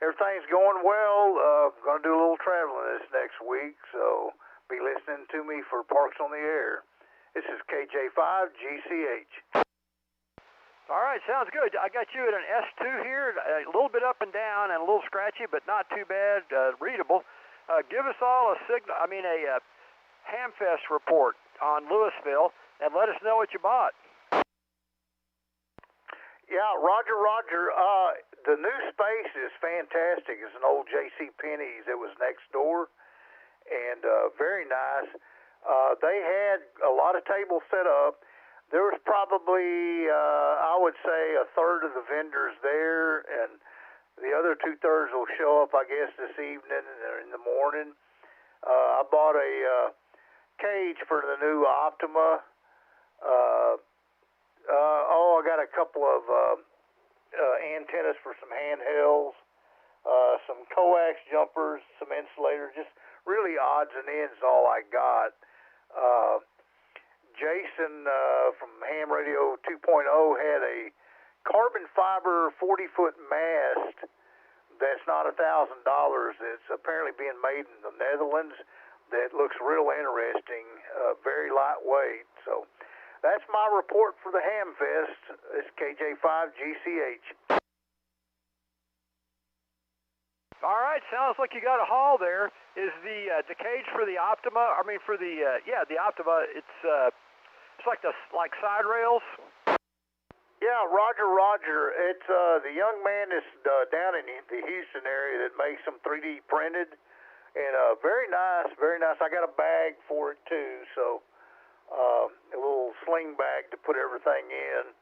Everything's going well. Going to do a little traveling this next week, so be listening to me for Parks on the Air. This is KJ5GCH. All right, sounds good. I got you at an S2 here, a little bit up and down and a little scratchy, but not too bad, readable. Give us all a Hamfest report on Louisville, and let us know what you bought. Yeah, Roger. The new space is fantastic. It's an old J.C. Penney's that was next door, and very nice. They had a lot of tables set up. There was probably, I would say, a third of the vendors there, and the other 2/3 will show up, I guess, this evening or in the morning. I bought a cage for the new Optima. I got a couple of antennas for some handhelds, some coax jumpers, some insulators, just really odds and ends all I got. Jason from Ham Radio 2.0 had a carbon fiber 40-foot mast that's not $1,000. It's apparently being made in the Netherlands. That looks real interesting, very lightweight. So that's my report for the Hamfest. It's KJ5GCH. All right, sounds like you got a haul there. Is the cage for the Optima? I mean, for the the Optima. It's like side rails. Yeah, Roger. It's the young man that's down in the Houston area that makes them 3D printed, and very nice. I got a bag for it too, so a little sling bag to put everything in.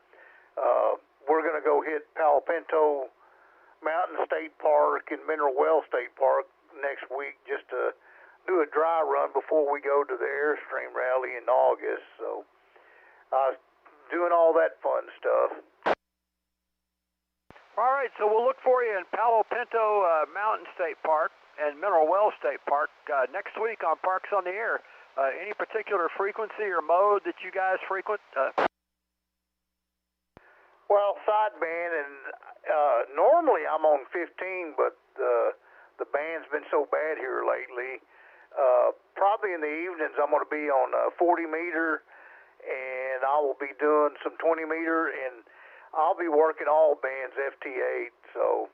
We're gonna go hit Palo Pinto Mountain State Park and Mineral Well State Park next week just to do a dry run before we go to the Airstream rally in August. So doing all that fun stuff. All right, so we'll look for you in Palo Pinto Mountain State Park and Mineral Well State Park next week on Parks on the Air. Any particular frequency or mode that you guys frequent? Well, sideband, and normally I'm on 15, but the band's been so bad here lately. Probably in the evenings I'm going to be on 40 meter, and I will be doing some 20 meter, and I'll be working all bands FT8, so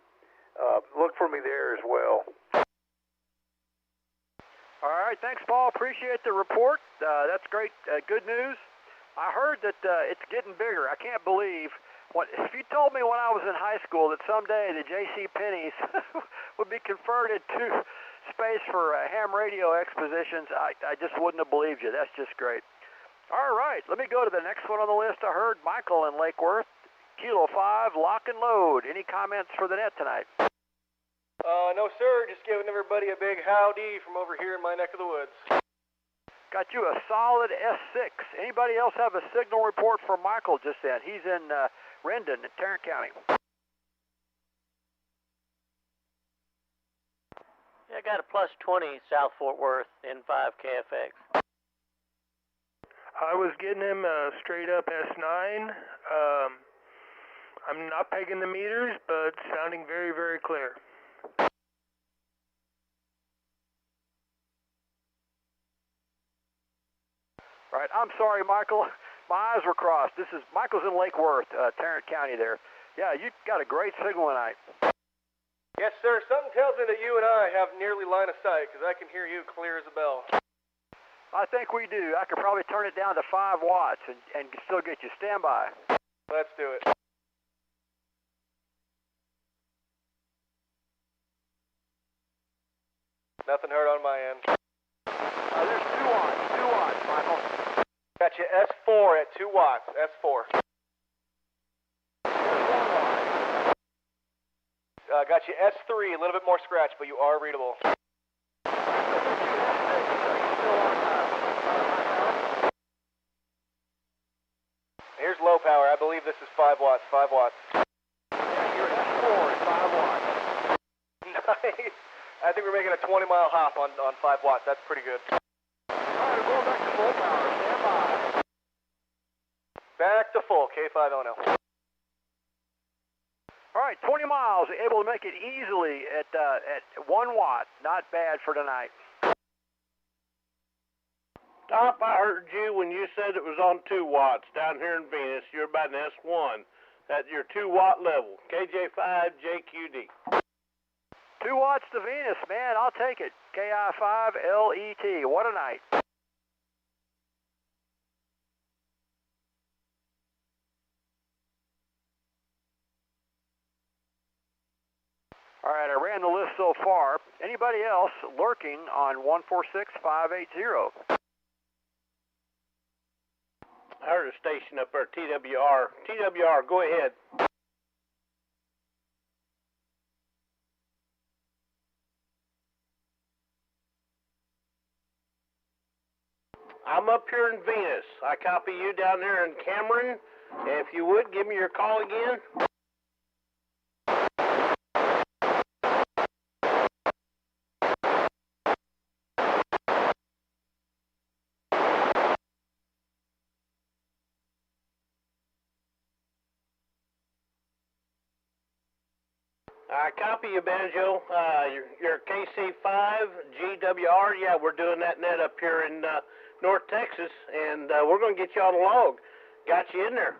look for me there as well. All right, thanks, Paul. Appreciate the report. That's great, good news. I heard that it's getting bigger. I can't believe. If you told me when I was in high school that someday the J.C. Penney's would be converted to space for ham radio expositions, I just wouldn't have believed you. That's just great. All right, let me go to the next one on the list. I heard Michael in Lake Worth, Kilo 5, lock and load. Any comments for the net tonight? No, sir. Just giving everybody a big howdy from over here in my neck of the woods. Got you a solid S6. Anybody else have a signal report for Michael just then? He's in Rendon in Tarrant County. Yeah, I got a +20 South Fort Worth N5 KFX. I was getting him a straight up S9. I'm not pegging the meters, but sounding very, very clear. All right, I'm sorry, Michael. My eyes were crossed. Michael's in Lake Worth, Tarrant County there. Yeah, you got a great signal tonight. Yes, sir. Something tells me that you and I have nearly line of sight, because I can hear you clear as a bell. I think we do. I could probably turn it down to 5 watts and still get you. Stand by. Let's do it. Nothing heard on my end. There's 2 watts, Michael. Got you S4 at 2 watts. S4. Got you S3, a little bit more scratch, but you are readable. Here's low power. I believe this is 5 watts. 5 watts. Yeah, you're S4 at 5 watts. Nice. I think we're making a 20-mile hop on 5 watts. That's pretty good. All right, we're going back to full power. Stand by. Back to full. K5 Ono. All right, 20 miles, able to make it easily at 1 watt. Not bad for tonight. Top, I heard you when you said it was on 2 watts down here in Venus. You're about an S1 at your 2 watt level. KJ5JQD. 2 watts to Venus, man, I'll take it. KI5LET, what a night. All right, I ran the list so far. Anybody else lurking on 146580? I heard a station up there, TWR. TWR, go ahead. I'm up here in Venus. I copy you down there in Cameron. If you would, give me your call again. I copy you, Banjo. Your KC5 GWR. Yeah, we're doing that net up here in North Texas, and we're going to get you on the log. Got you in there.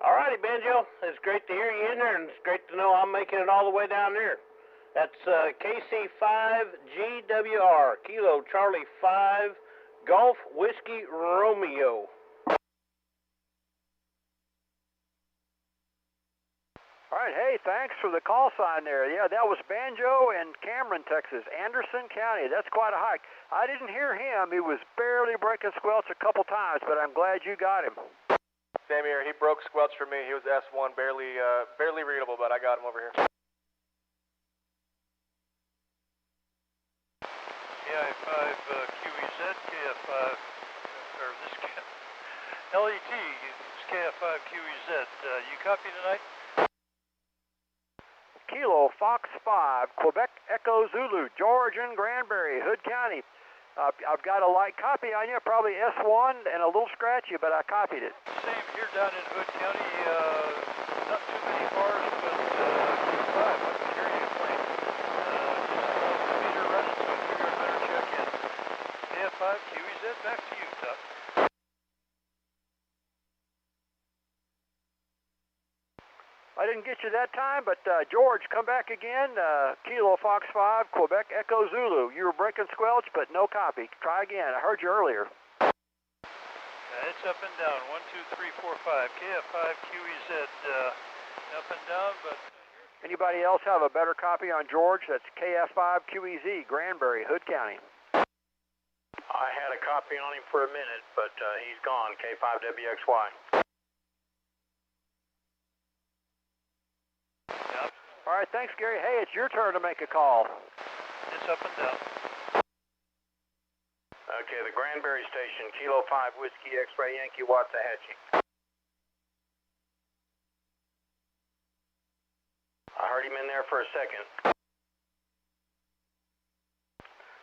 All righty, Banjo. It's great to hear you in there, and it's great to know I'm making it all the way down there. That's KC5GWR, Kilo Charlie 5, Golf Whiskey Romeo. All right, hey, thanks for the call sign there. Yeah, that was Banjo in Cameron, Texas, Anderson County. That's quite a hike. I didn't hear him. He was barely breaking squelch a couple times, but I'm glad you got him. Same here. He broke squelch for me. He was S1, barely readable, but I got him over here. KI5QEZ, KF5, or this LET, it's KF5QEZ. You copy tonight? Kilo Fox 5, Quebec Echo Zulu, George and Granbury, Hood County. I've got a light copy on you, probably S1 and a little scratchy, but I copied it. Same here down in Hood County. Not too many bars, but Q5. I can hear you playing. Just the meter running, so I figured I'd better check in. KF5 QEZ, back to you, Tuck. I didn't get you that time, but George, come back again. Kilo Fox 5, Quebec Echo Zulu. You were breaking squelch, but no copy. Try again. I heard you earlier. It's up and down. 1, 2, 3, 4, 5. KF5 QEZ, up and down, but... Anybody else have a better copy on George? That's KF5 QEZ, Granbury, Hood County. I had a copy on him for a minute, but he's gone. K5WXY. Yep. All right, thanks, Gary. Hey, it's your turn to make a call. It's up and down. Okay, the Granbury station, Kilo 5 Whiskey X-Ray Yankee Waxahachie. I heard him in there for a second.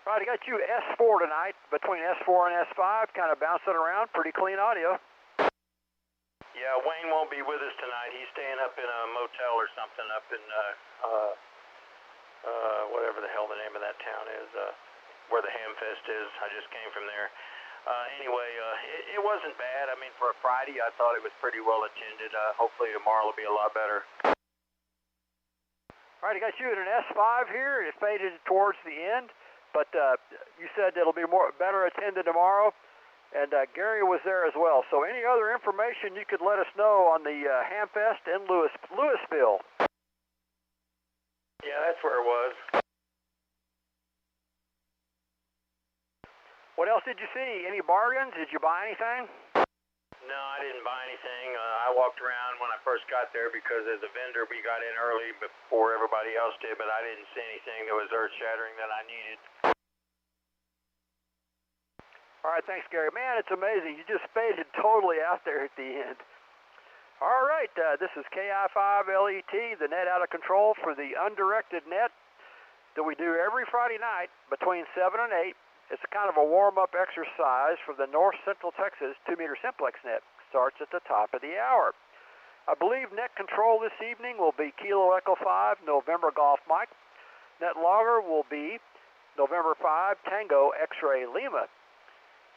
All right, I got you S4 tonight, between S4 and S5, kind of bouncing around, pretty clean audio. Yeah, Wayne won't be with us tonight. He's staying up in a motel or something up in, whatever the hell the name of that town is, where the Hamfest is. I just came from there. Anyway, it wasn't bad. I mean, for a Friday, I thought it was pretty well attended. Hopefully tomorrow will be a lot better. All right, I got you in an S5 here. It faded towards the end, but you said it'll be better attended tomorrow. And Gary was there as well. So any other information you could let us know on the Hamfest in Louisville? Yeah, that's where it was. What else did you see? Any bargains? Did you buy anything? No, I didn't buy anything. I walked around when I first got there because as a vendor we got in early before everybody else did, but I didn't see anything that was earth-shattering that I needed. All right, thanks, Gary. Man, it's amazing. You just faded totally out there at the end. All right, this is KI5LET, the net out of control for the undirected net that we do every Friday night between 7 and 8. It's a kind of a warm-up exercise for the North Central Texas 2-meter Simplex net. Starts at the top of the hour. I believe net control this evening will be Kilo Echo 5, November Golf Mike. Net logger will be November 5, Tango X-Ray Lima.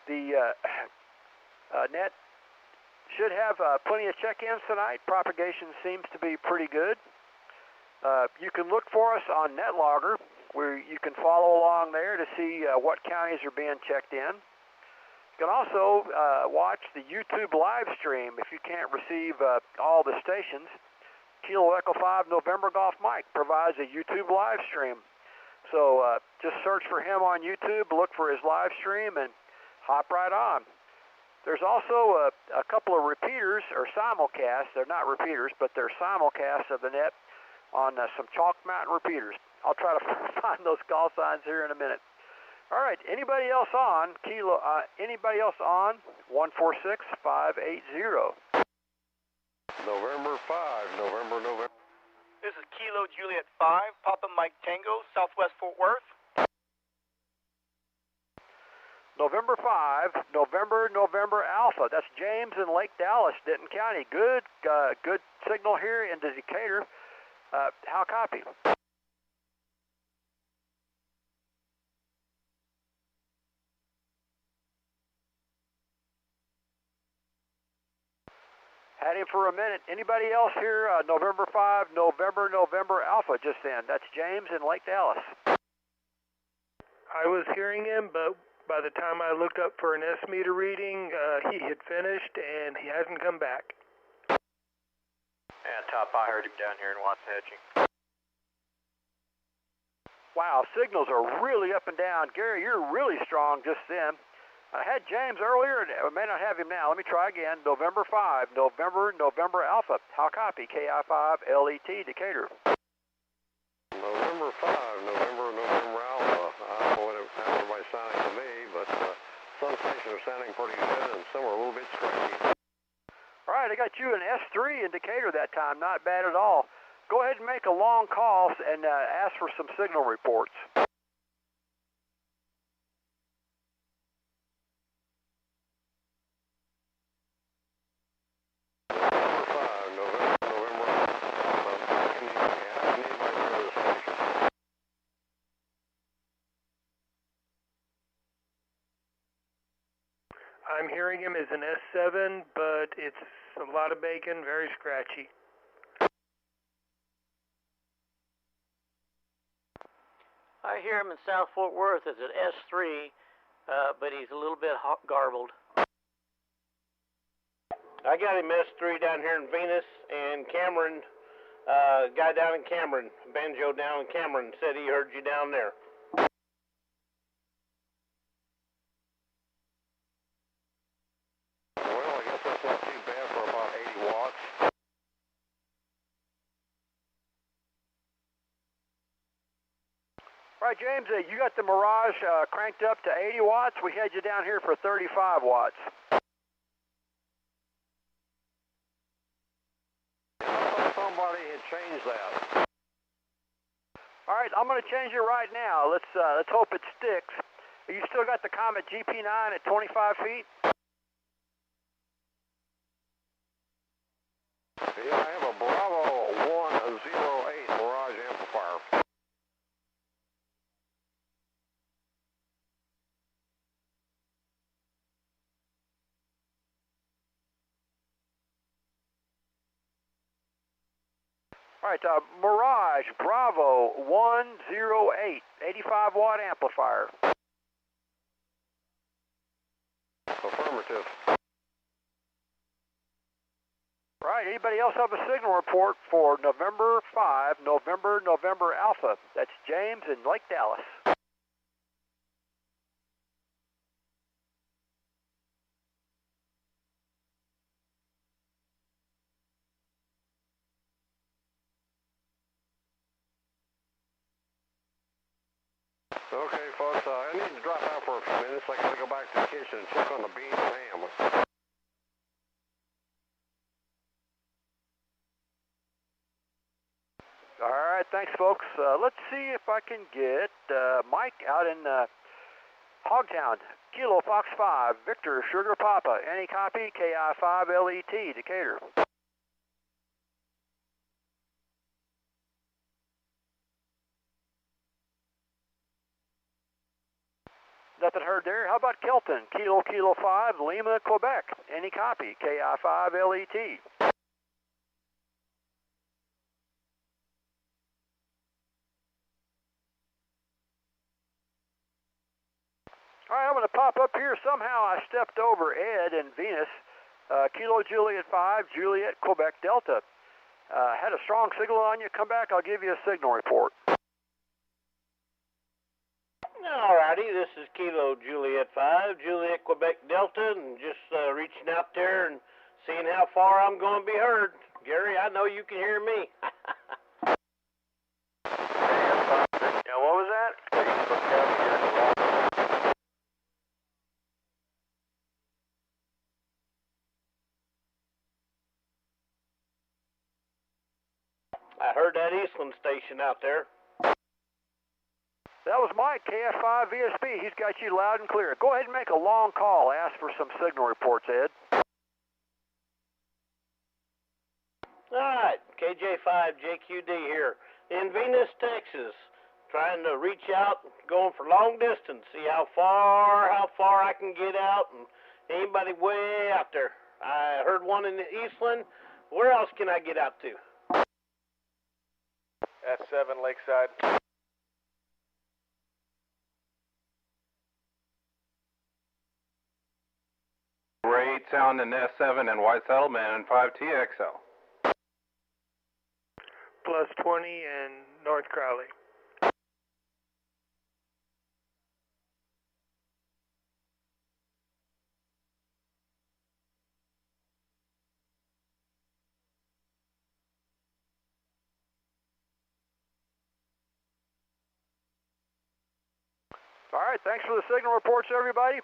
The net should have plenty of check-ins tonight. Propagation seems to be pretty good. You can look for us on NetLogger, where you can follow along there to see what counties are being checked in. You can also watch the YouTube live stream if you can't receive all the stations. Kilo Echo 5 November Golf Mike provides a YouTube live stream. So just search for him on YouTube, look for his live stream, and hop right on. There's also a couple of repeaters, or simulcasts. They're not repeaters, but they're simulcasts of the net on some Chalk Mountain repeaters. I'll try to find those call signs here in a minute. All right, anybody else on? Anybody else on? 146580. November 5, November. This is Kilo Juliet 5, Papa Mike Tango, Southwest Fort Worth. November 5, November Alpha. That's James in Lake Dallas, Denton County. Good signal here in Decatur. How copy? Had him for a minute. Anybody else here? November 5, November Alpha just then. That's James in Lake Dallas. I was hearing him, but by the time I looked up for an S-meter reading, he had finished and he hasn't come back. And top, I heard him down here in Waxahachie. Wow, signals are really up and down. Gary, you're really strong just then. I had James earlier, and I may not have him now. Let me try again. November 5, November Alpha. How copy? KI5 LET Decatur. November 5, November Alpha. I don't know what everybody's sounding to me, but some stations are sounding pretty good, and some are a little bit scratchy. All right, I got you an S3 in Decatur that time. Not bad at all. Go ahead and make a long call and ask for some signal reports. I'm hearing him as an S7, but it's a lot of bacon, very scratchy. I hear him in South Fort Worth as an S3, but he's a little bit garbled. I got him S3 down here in Venus, and Cameron, guy down in Cameron, Banjo down in Cameron, said he heard you down there. Well, I guess that's not too bad for about 80 watts. All right, James, you got the Mirage cranked up to 80 watts. We had you down here for 35 watts. Somebody had changed that. All right, I'm going to change it right now. Let's hope it sticks. You still got the Comet GP9 at 25 feet? Yeah, I have a Bravo 108 Mirage amplifier. All right, Mirage Bravo 108, 85 watt amplifier. Affirmative. All right, anybody else have a signal report for November 5, November Alpha? That's James in Lake Dallas. Okay, folks, I need to drop out for a few minutes. I got to go back to the kitchen and check on the beans and ham. All right, thanks, folks. Let's see if I can get Mike out in Hogtown, Kilo Fox 5, Victor Sugar Papa, any copy, KI5LET, Decatur. Nothing heard there. How about Kelton, Kilo 5, Lima, Quebec, any copy, KI5LET. All right, I'm going to pop up here. Somehow I stepped over Ed and Venus. Kilo Juliet 5, Juliet, Quebec, Delta. Had a strong signal on you. Come back, I'll give you a signal report. Alrighty, this is Kilo Juliet 5, Juliet, Quebec, Delta, and just reaching out there and seeing how far I'm going to be heard. Gary, I know you can hear me. Yeah, what was that? I heard that Eastland station out there. That was Mike, KF5 VSP. He's got you loud and clear. Go ahead and make a long call. Ask for some signal reports, Ed. All right, KJ5JQD here in Venus, Texas. Trying to reach out, going for long distance, see how far I can get out, and anybody way out there. I heard one in Eastland. Where else can I get out to? S7 Lakeside. Ray Sound and S7 and White Settlement and 5TXL. Plus 20 and North Crowley. All right, thanks for the signal reports, everybody.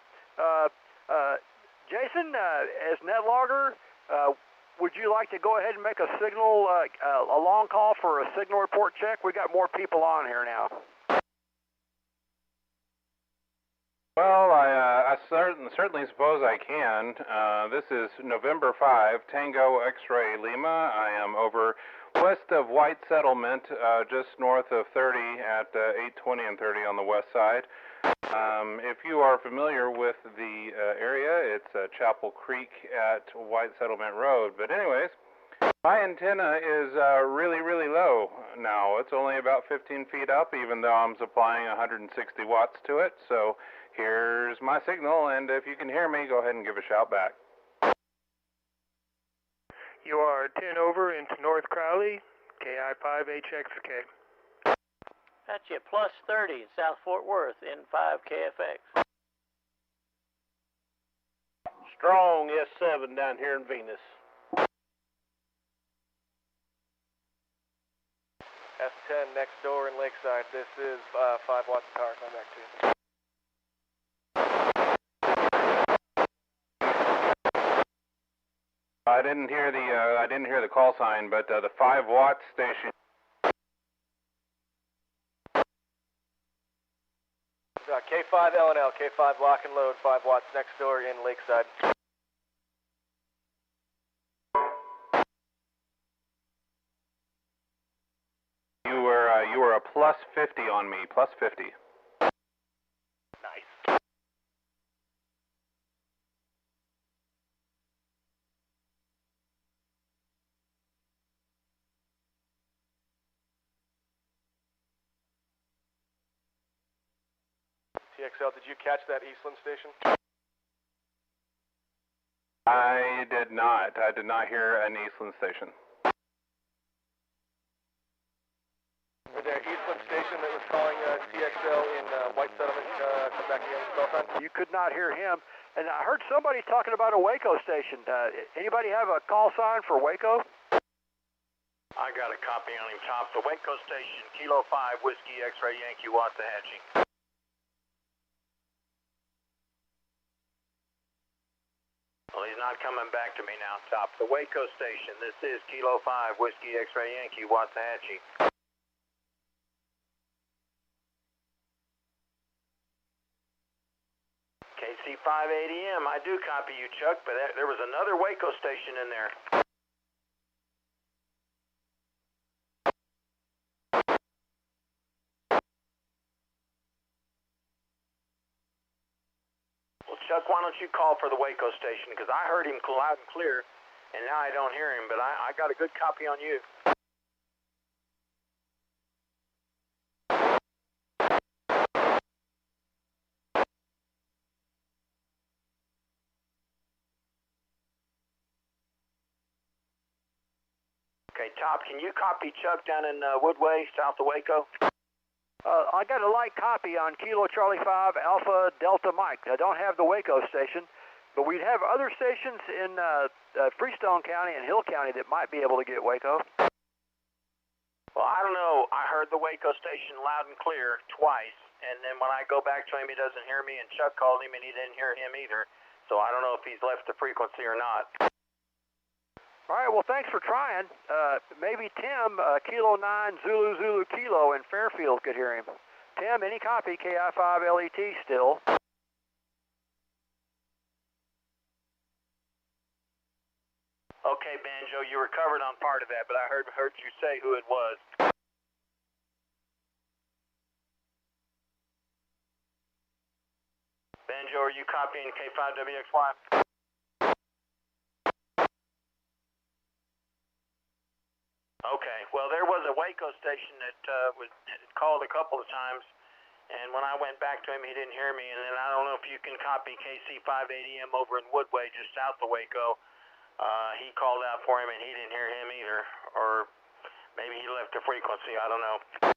Jason, as net logger, would you like to go ahead and make a signal, a long call for a signal report check? We got more people on here now. Well, I certainly suppose I can. This is November 5, Tango X-Ray Lima. I am over west of White Settlement, just north of 30 at 820 and 30 on the west side. If you are familiar with the area, it's Chapel Creek at White Settlement Road. But anyways, my antenna is really low now. It's only about 15 feet up, even though I'm supplying 160 watts to it. So here's my signal, and if you can hear me, go ahead and give a shout back. You are 10 over into North Crowley, KI5HXK. That's you, plus 30 in South Fort Worth, N5KFX. Strong S7 down here in Venus. S10 next door in Lakeside. This is 5 watts of power. Come back to you. I didn't hear the call sign, but the 5 watt station. K5 LNL, K5 lock and load, 5 watts next door in Lakeside. You were a plus 50 on me, plus 50. Nice. TXL, did you catch that Eastland station? I did not. I did not hear an Eastland station. Was there an Eastland station that was calling TXL in White Settlement? Come back again, call sign? You could not hear him. And I heard somebody talking about a Waco station. Anybody have a call sign for Waco? I got a copy on him, Top. The Waco station, Kilo 5, Whiskey X-Ray Yankee, Waxahachie. Well, he's not coming back to me now, Top. The Waco station, this is Kilo 5, Whiskey X-Ray Yankee, Waxahachie. 580M. I do copy you, Chuck, but there was another Waco station in there. Well, Chuck, why don't you call for the Waco station? Because I heard him loud and clear, and now I don't hear him, but I got a good copy on you. Okay, Top, can you copy Chuck down in Woodway, south of Waco? I got a light copy on Kilo Charlie 5 Alpha Delta Mike. I don't have the Waco station, but we'd have other stations in Freestone County and Hill County that might be able to get Waco. Well, I don't know. I heard the Waco station loud and clear twice, and then when I go back to him, he doesn't hear me, and Chuck called him, and he didn't hear him either. So I don't know if he's left the frequency or not. All right, well, thanks for trying. Maybe Tim, Kilo 9 Zulu Zulu Kilo in Fairfield could hear him. Tim, any copy, KI5LET still. Okay, Banjo, you recovered on part of that, but I heard you say who it was. Banjo, are you copying K5WXY? Okay, well, there was a Waco station that was called a couple of times, and when I went back to him, he didn't hear me, and then I don't know if you can copy KC580M over in Woodway, just south of Waco. He called out for him, and he didn't hear him either, or maybe he left the frequency, I don't know.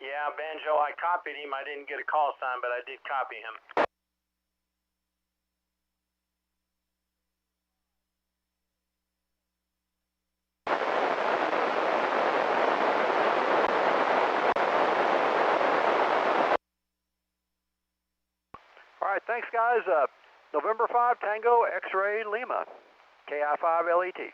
Yeah, Banjo, I copied him. I didn't get a call sign, but I did copy him. All right, thanks, guys. November 5 Tango X-Ray Lima, KI5LET.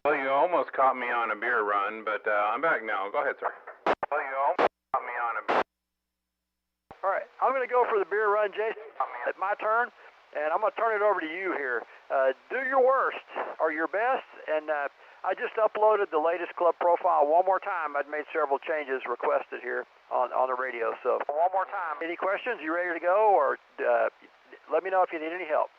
Well, you almost caught me on a beer run, but I'm back now. Go ahead, sir. Well, you almost caught me on a beer. All right, I'm going to go for the beer run, Jason. It's my turn, and I'm going to turn it over to you here. Do your worst or your best, and I just uploaded the latest club profile one more time. I'd made several changes requested here on the radio. So one more time. Any questions? You ready to go, or let me know if you need any help.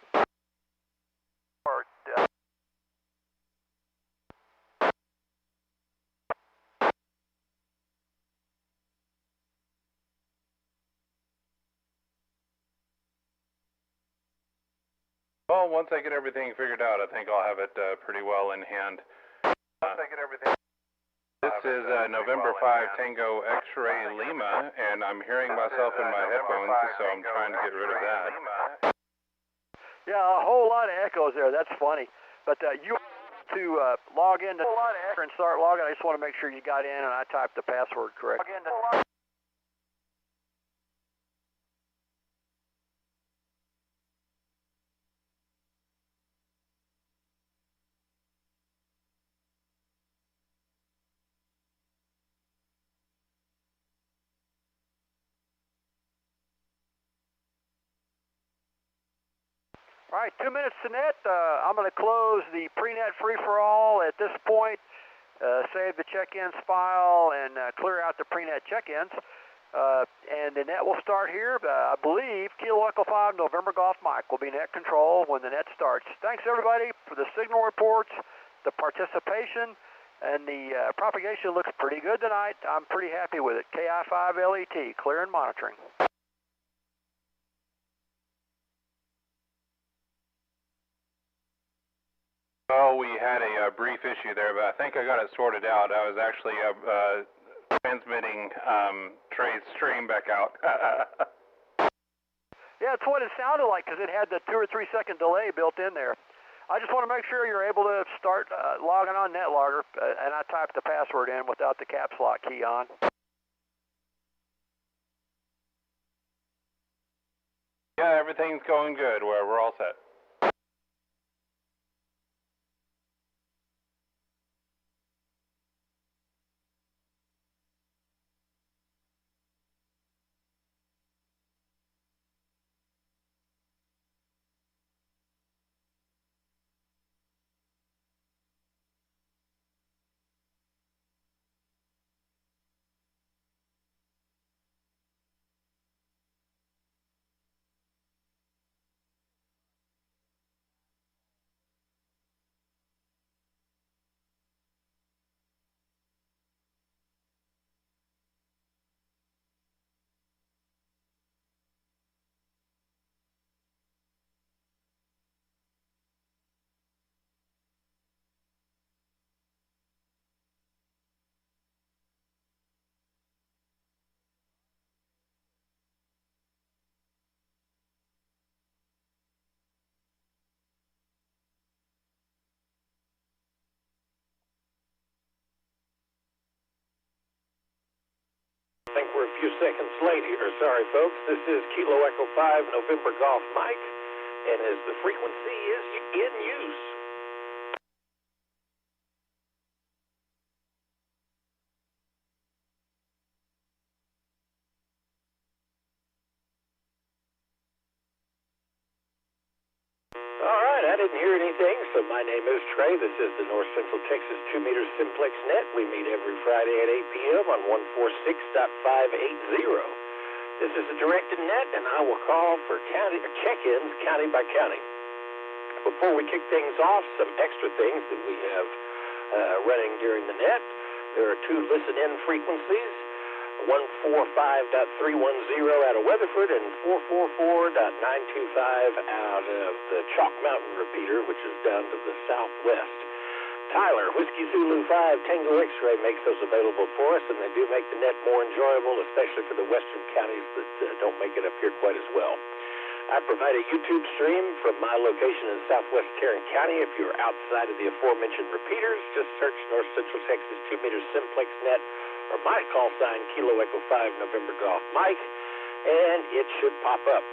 Well, once I get everything figured out, I think I'll have it pretty well in hand. Once I get everything. This is November 5 Tango X-Ray Lima, and I'm hearing myself in my headphones, so I'm trying to get rid of that. Yeah, a whole lot of echoes there. That's funny. But you to log in and start logging. I just want to make sure you got in and I typed the password correct. All right, 2 minutes to net. I'm going to close the pre-net free-for-all at this point, save the check-ins file, and clear out the pre-net check-ins. And the net will start here. I believe Kilo Echo 5 November Golf Mike will be net control when the net starts. Thanks, everybody, for the signal reports, the participation, and the propagation looks pretty good tonight. I'm pretty happy with it. KI5LET, clear and monitoring. Well, we had a brief issue there, but I think I got it sorted out. I was actually transmitting Trey's stream back out. Yeah, it's what it sounded like because it had the 2 or 3 second delay built in there. I just want to make sure you're able to start logging on NetLogger, and I typed the password in without the caps lock key on. Yeah, everything's going good. We're all set. I think we're a few seconds late here. Sorry, folks. This is Kilo Echo 5 November Golf Mike, and as the frequency is in use. All right, I didn't hear anything, so my name is Trey. This is the North Central Texas 2-meter Simplex net. We meet every Friday at 8 p.m. on 146.580. This is a directed net, and I will call for check-ins county by county. Before we kick things off, some extra things that we have running during the net. There are 2 listen-in frequencies, 145.310 out of Weatherford and 444.925 out of the Chalk Mountain repeater, which is down to the southwest. Tyler, Whiskey Zulu 5 Tango X-Ray makes those available for us, and they do make the net more enjoyable, especially for the western counties that don't make it up here quite as well. I provide a YouTube stream from my location in southwest Tarrant County. If you're outside of the aforementioned repeaters, just search North Central Texas 2-meter Simplex net or my call sign Kilo Echo 5 November Golf Mike, and it should pop up.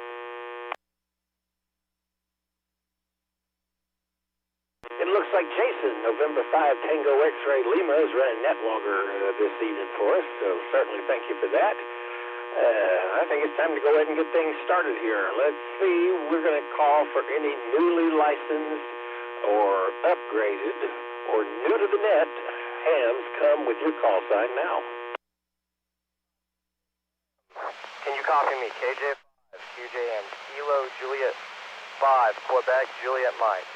It looks like Jason, November 5 Tango X-Ray Lima, is running NetLogger this evening for us, so certainly thank you for that. I think it's time to go ahead and get things started here. Let's see, we're going to call for any newly licensed or upgraded or new to the net hams. Come with your call sign now. Can you copy me? KJ5, QJM, Kilo Juliet 5, Quebec Juliet Mike.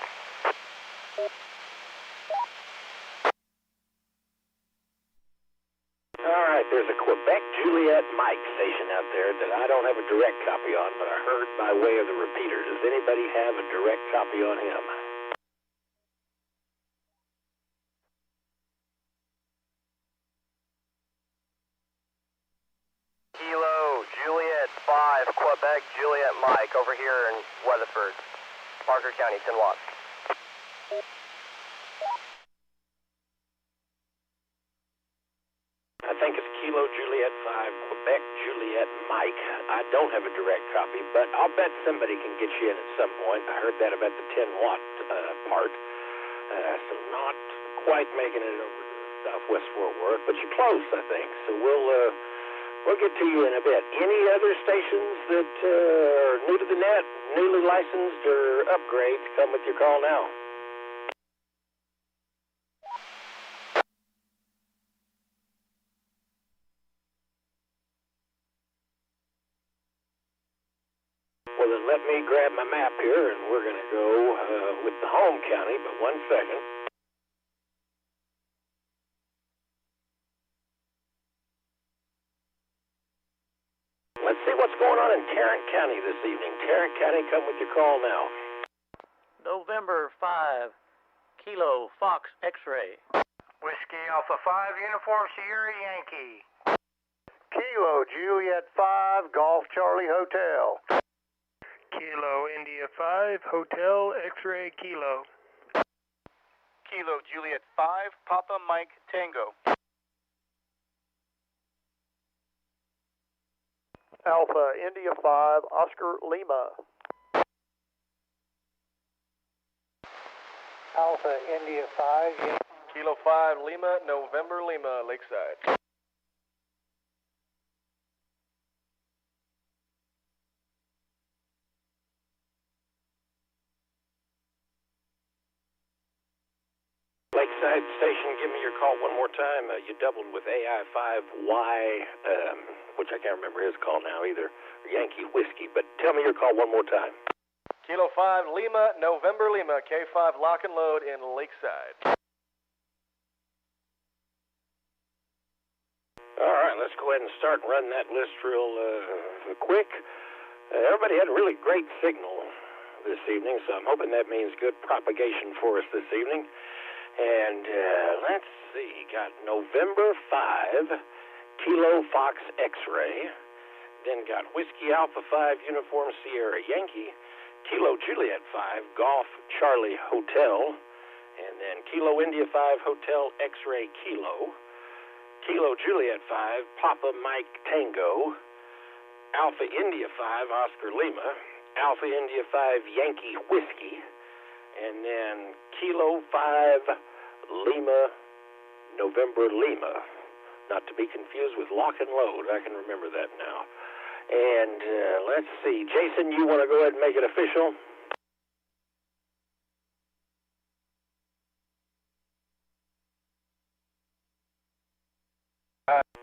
All right, there's a Quebec Juliet Mike station out there that I don't have a direct copy on, but I heard by way of the repeater. Does anybody have a direct copy on him? Kilo Juliet 5, Quebec Juliet Mike, over here in Weatherford, Parker County, 10 watts. I think it's Kilo Juliet 5, Quebec Juliet Mike. I don't have a direct copy, but I'll bet somebody can get you in at some point. I heard that about the 10-watt part. So not quite making it over to Southwest Fort Worth, but you're close, I think. So we'll get to you in a bit. Any other stations that are new to the net, newly licensed, or upgrades, come with your call now. Well, then let me grab my map here, and we're going to go with the home county, but 1 second. Let's see what's going on in Tarrant County this evening. Tarrant County, come with your call now. November 5, Kilo Fox X-Ray. Whiskey Alpha 5, Uniform Sierra Yankee. Kilo Juliet 5 Golf Charlie Hotel. Kilo India 5 Hotel X-Ray Kilo. Kilo Juliet 5 Papa Mike Tango. Alpha India 5 Oscar Lima. Alpha India 5 Kilo 5 Lima, November Lima, Lakeside. Lakeside Station, give me your call one more time. You doubled with AI5Y, which I can't remember his call now either, Yankee Whiskey, but tell me your call one more time. Kilo 5 Lima, November Lima, K5 lock and load in Lakeside. All right, let's go ahead and start and run that list real quick. Everybody had a really great signal this evening, so I'm hoping that means good propagation for us this evening. And let's see, got November 5, Kilo Fox X-Ray, then got Whiskey Alpha 5, Uniform Sierra Yankee, Kilo Juliet 5, Golf Charlie Hotel, and then Kilo India 5, Hotel X-Ray Kilo, Kilo Juliet 5, Papa Mike Tango, Alpha India 5, Oscar Lima, Alpha India 5, Yankee Whiskey, and then Kilo 5 Lima, November Lima. Not to be confused with lock and load. I can remember that now. And let's see. Jason, you want to go ahead and make it official?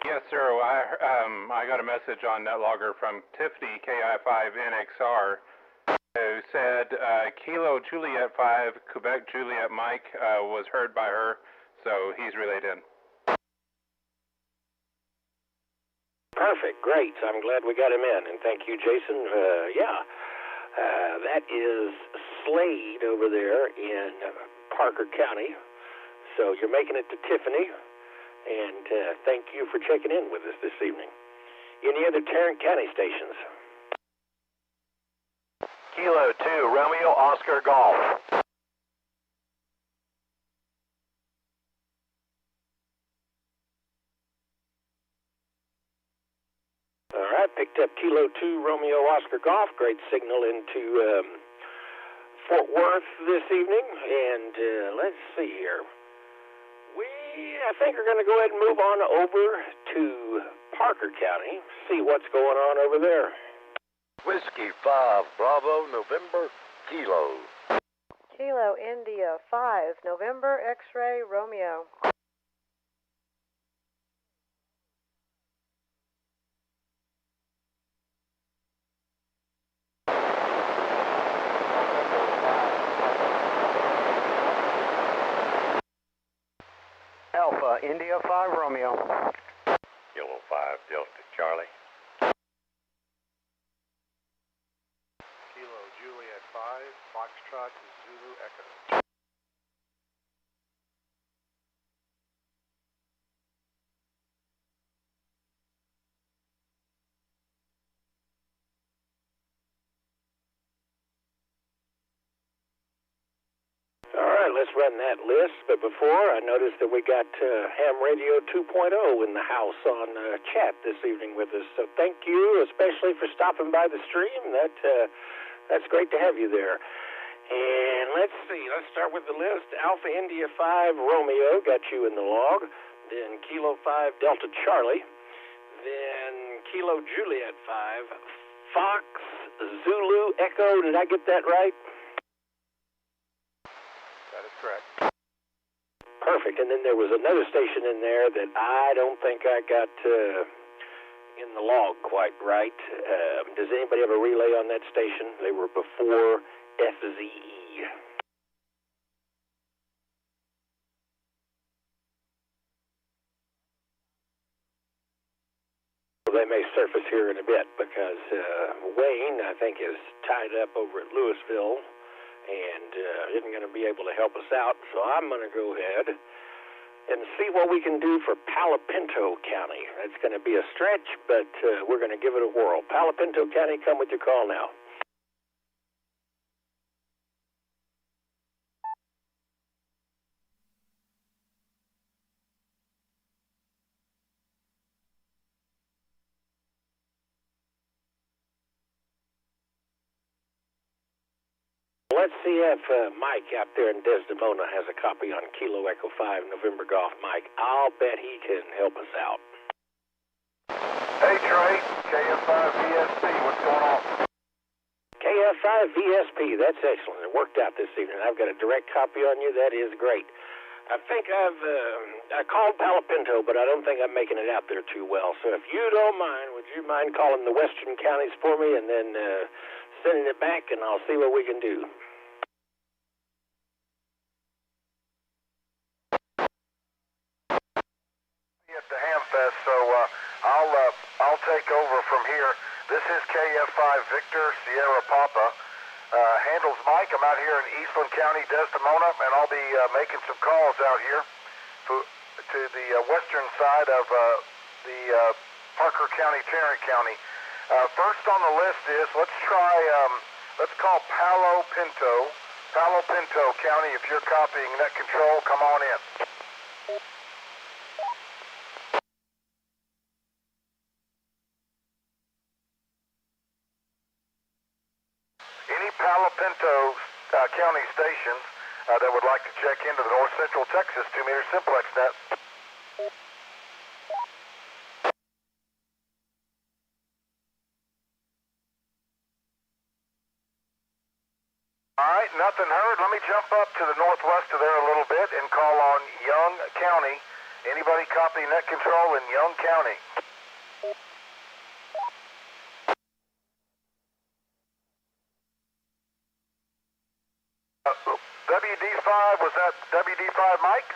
Yes, sir. I got a message on NetLogger from Tiffany, KI5NXR, who said Kilo Juliet 5, Quebec Juliet Mike was heard by her, so he's relayed in. Perfect, great. I'm glad we got him in, and thank you, Jason. That is Slade over there in Parker County, so you're making it to Tiffany, and thank you for checking in with us this evening. Any other Tarrant County stations? Kilo 2 Romeo Oscar Golf. All right, picked up Kilo 2 Romeo Oscar Golf. Great signal into Fort Worth this evening. And let's see here. I think we're going to go ahead and move on over to Parker County, see what's going on over there. Whiskey 5 Bravo November Kilo. Kilo India 5 November X-Ray Romeo. Alpha India 5 Romeo. Kilo 5 Delta Charlie. Kilo Juliet 5 Foxtrot Zulu Echo. All right, let's run that list. But before, I noticed that we got Ham Radio 2.0 in the house on chat this evening with us. So thank you, especially for stopping by the stream. That's great to have you there. And let's see, let's start with the list. Alpha India 5 Romeo got you in the log. Then Kilo 5 Delta Charlie. Then Kilo Juliet 5 Fox Zulu Echo. Did I get that right? That is correct. Perfect. And then there was another station in there that I don't think I got in the log quite right. Does anybody have a relay on that station? They were before FZE. They may surface here in a bit because Wayne, I think, is tied up over at Louisville and isn't going to be able to help us out. So I'm going to go ahead and see what we can do for Palo Pinto County. That's going to be a stretch, but we're going to give it a whirl. Palo Pinto County, come with your call now. Let's see if Mike out there in Desdemona has a copy on Kilo Echo 5 November Golf. Mike, I'll bet he can help us out. Hey Trey, KF5 VSP, what's going on? KF5 VSP, that's excellent. It worked out this evening. I've got a direct copy on you. That is great. I think I called Palo Pinto, but I don't think I'm making it out there too well. So if you don't mind, would you mind calling the western counties for me and then sending it back, and I'll see what we can do. At the Hamfest, so I'll take over from here. This is KF5 Victor Sierra Papa. Handles Mike. I'm out here in Eastland County, Desdemona, and I'll be making some calls out here to the western side of the Parker County, Tarrant County. First on the list is, let's call Palo Pinto County. If you're copying net control, come on in. Any Palo Pinto County stations that would like to check into the North Central Texas 2-meter Simplex net. Alright, nothing heard. Let me jump up to the northwest of there a little bit and call on Young County. Anybody copy net control in Young County? WD5, was that WD5 Mike?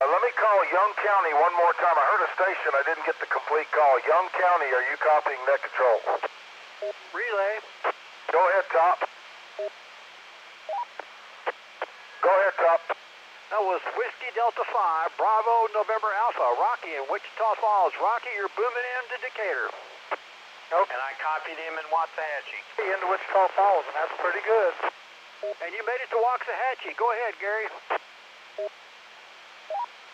Let me call Young County one more time. I heard a station. I didn't get the complete call. Young County, are you copying net control? Relay. Go ahead, Top. Go ahead, Top. That was Whiskey Delta 5, Bravo, November Alpha, Rocky in Wichita Falls. Rocky, you're booming into Decatur. Nope. And I copied him in Waxahachie. Into Wichita Falls, and that's pretty good. And you made it to Waxahachie. Go ahead, Gary.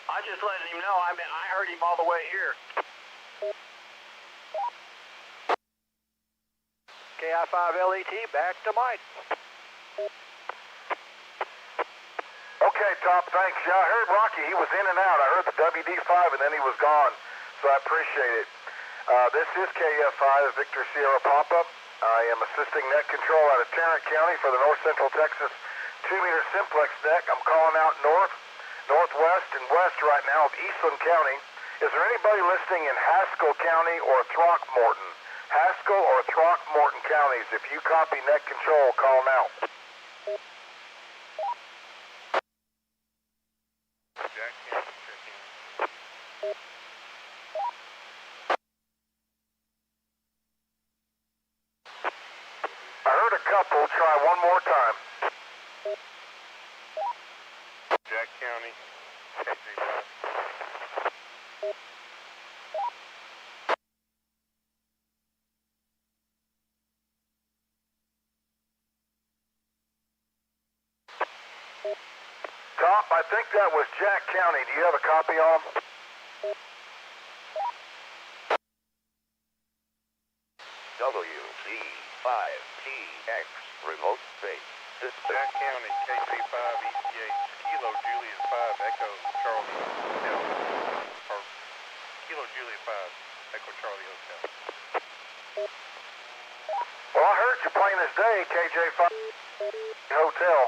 I just letting him know. I heard him all the way here. KI5LET, back to Mike. Okay, Top, thanks. Yeah, I heard Rocky. He was in and out. I heard the WD5 and then he was gone, so I appreciate it. This is KF5, Victor Sierra Papa. I am assisting net control out of Tarrant County for the North Central Texas 2-meter Simplex net. I'm calling out north, northwest, and west right now of Eastland County. Is there anybody listening in Haskell County or Throckmorton? Haskell or Throckmorton counties. If you copy net control, call now. I heard a couple. Try one more time. Jack County, KC5. Top, I think that was Jack County. Do you have a copy on? WC5TX remote base. Jack County, KC5 ECH, Kilo Juliet 5, Echo Charlie Hotel. Or Kilo Juliet 5, Echo Charlie Hotel. Well, I heard you plain as day, KJ5 Hotel.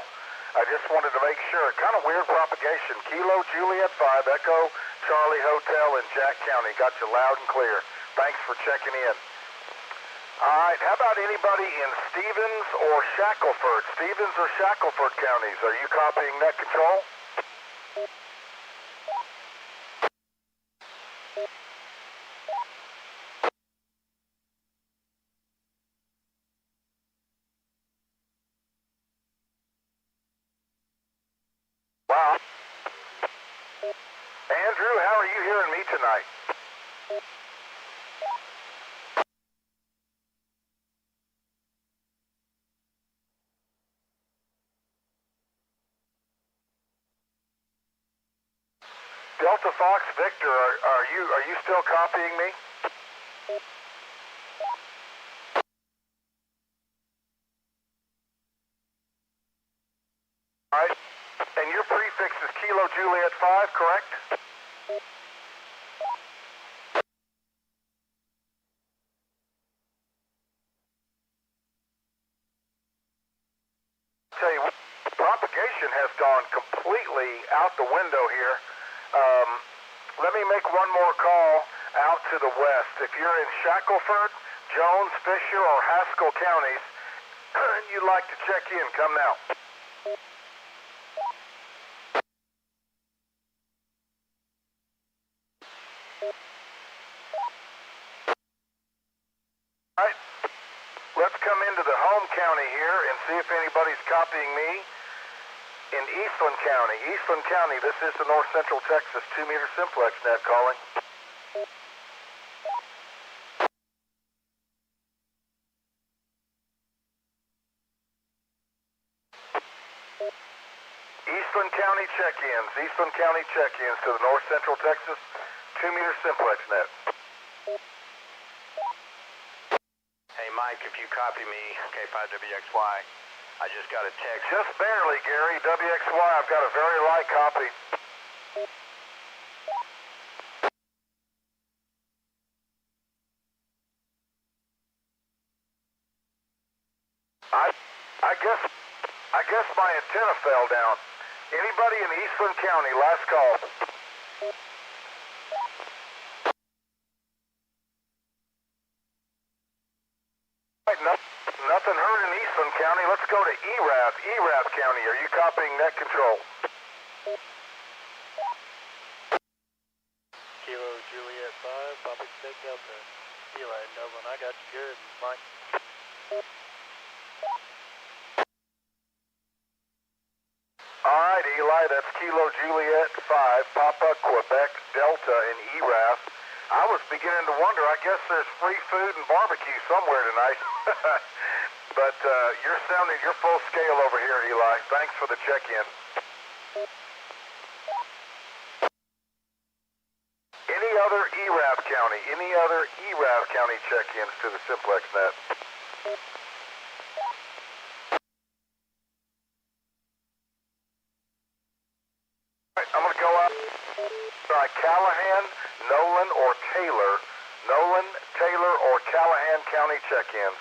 I just wanted to make sure. Kind of weird propagation. Kilo Juliet 5, Echo Charlie Hotel in Jack County. Got you loud and clear. Thanks for checking in. All right, how about anybody in Stevens or Shackleford? Stevens or Shackleford counties, are you copying net control? are you hearing me tonight? Delta Fox Victor, are you still copying me? All right. And your prefix is Kilo Juliet 5, correct? Tell you what, propagation has gone completely out the window here. Let me make one more call out to the west. If you're in Shackelford, Jones, Fisher, or Haskell counties, and you'd like to check in, come now. All right, let's come into the home county here and see if anybody's copying me. In Eastland County, this is the North Central Texas 2-meter Simplex net calling. Eastland County check-ins to the North Central Texas 2-meter Simplex net. Hey, Mike, if you copy me, K5WXY, I just got a text. Just barely, Gary. WXY, I've got a very light copy. I guess my antenna fell down. Anybody in Eastland County, last call. Nothing heard in Eastland County. Let's go to Erath County. Are you copying net control? Kilo Juliet 5, Papa Quebec Delta. Eli, Dublin, I got you good, Mike. All right, Eli, that's Kilo Juliet 5, Papa Quebec Delta in Erath. I was beginning to wonder, I guess there's free food and barbecue somewhere tonight. But you're full scale over here, Eli. Thanks for the check-in. Any other Erath County check-ins to the Simplex net? All right, I'm going to go out. Try Callahan, Nolan, or Taylor. Nolan, Taylor, or Callahan County check-ins.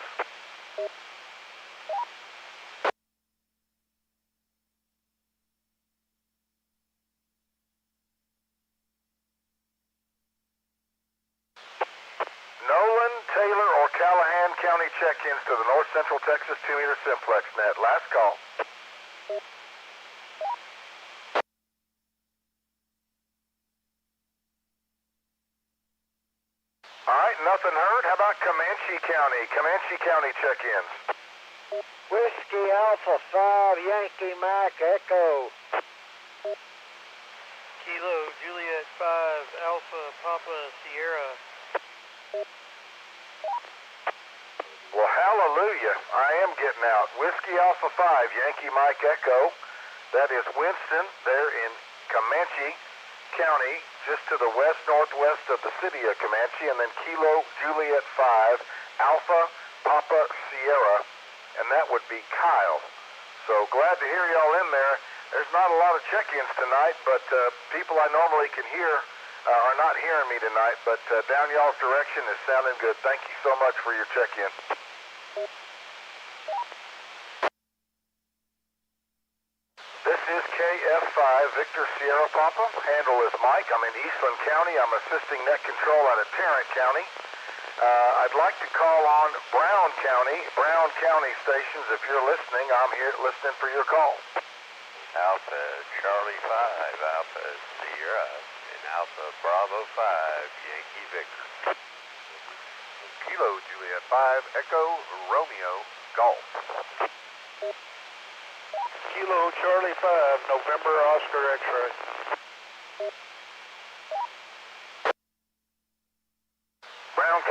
Nolan, Taylor, or Callahan County check-ins to the North Central Texas 2-meter Simplex net. Last call. All right, nothing heard. How about Comanche County check-ins? Whiskey Alpha 5, Yankee Mike Echo. Kilo Juliet 5, Alpha Papa Sierra. Well, hallelujah. I am getting out. Whiskey Alpha 5, Yankee Mike Echo. That is Winston there in Comanche County, just to the west-northwest of the city of Comanche, and then Kilo Juliet 5, Alpha Papa Sierra, and that would be Kyle. So glad to hear y'all in there. There's not a lot of check-ins tonight, but people I normally can hear are not hearing me tonight, but down y'all's direction is sounding good. Thank you so much for your check-in. This is KF5 Victor Sierra Papa. Handle is Mike. I'm in Eastland County. I'm assisting net control out of Tarrant County. I'd like to call on Brown County stations. If you're listening, I'm here listening for your call. Alpha Charlie 5, Alpha Sierra, and Alpha Bravo 5, Yankee Victor. Kilo Juliet 5, Echo Romeo Golf. Kilo Charlie 5, November Oscar X-ray.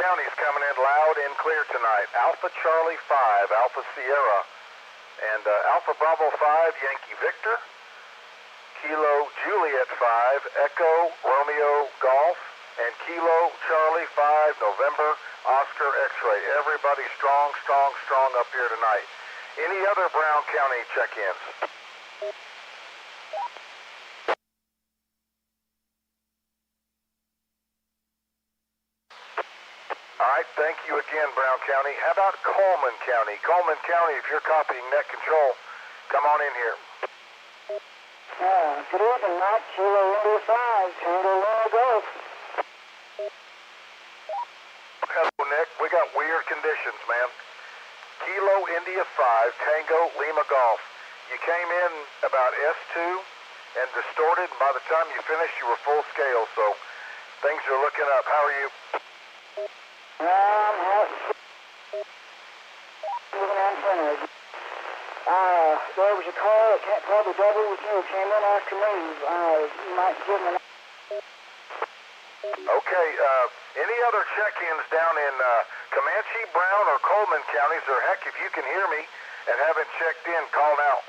County's coming in loud and clear tonight. Alpha Charlie 5, Alpha Sierra, and Alpha Bravo 5, Yankee Victor, Kilo Juliet 5, Echo Romeo Golf, and Kilo Charlie 5, November Oscar X-Ray. Everybody strong, strong, strong up here tonight. Any other Brown County check-ins? All right, thank you again, Brown County. How about Coleman County? Coleman County, if you're copying net control, come on in here. Good evening, Mike. Kilo India 5, Tango Lima Golf. Hello, Nick. We got weird conditions, man. Kilo India 5, Tango Lima Golf. You came in about S2 and distorted, and by the time you finished, you were full scale, so things are looking up. How are you? There was a car that can't probably double with you came in after me. You might give me. Okay, any other check-ins down in Comanche, Brown, or Coleman counties, or heck, if you can hear me and haven't checked in, call now.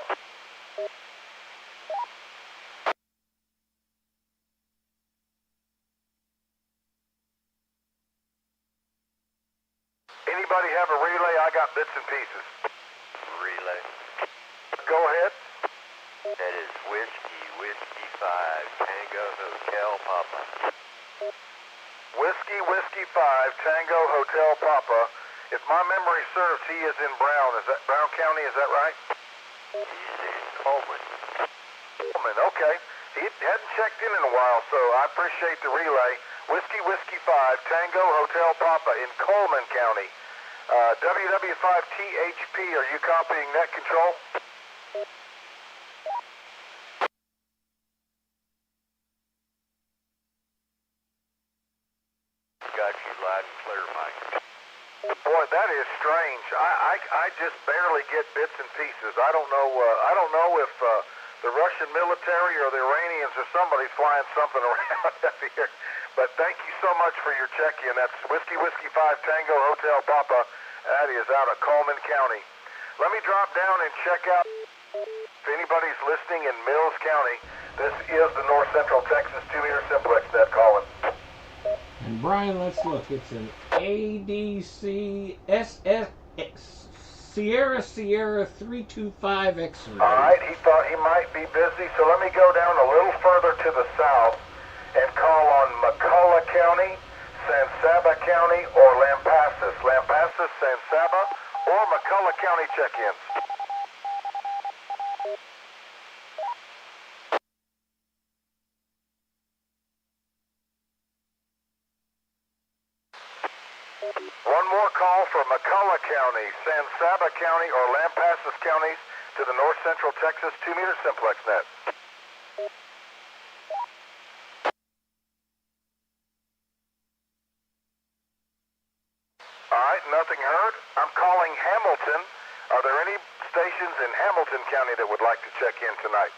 Anybody have a relay? I got bits and pieces. Relay. Go ahead. That is Whiskey 5, Tango Hotel Papa. Whiskey 5, Tango Hotel Papa. If my memory serves, he is in Brown. Is that Brown County? Is that right? He's in Coleman. Coleman, okay. He hadn't checked in a while, so I appreciate the relay. Whiskey 5, Tango Hotel Papa in Coleman County. WW5THP, are you copying net control? Got you loud and clear, Mike. Boy, that is strange. I just barely get bits and pieces. I don't know if the Russian military or the Iranians or somebody's flying something around up here. But thank you so much for your check-in. That's Whiskey 5 Tango Hotel Papa. That is out of Coleman County. Let me drop down and check out if anybody's listening in Mills County. This is the North Central Texas 2-meter simplex net calling. And Brian, let's look. It's an ADC SSX Sierra 325 X-ray. All right, he thought he might be busy, so let me go down a little further to the south and call on McCullough County, San Saba County, or Lampasas. Lampasas, San Saba, or McCullough County check-ins. One more call for McCullough County, San Saba County, or Lampasas counties to the North Central Texas 2-meter simplex net. All right, nothing heard. I'm calling Hamilton. Are there any stations in Hamilton County that would like to check in tonight?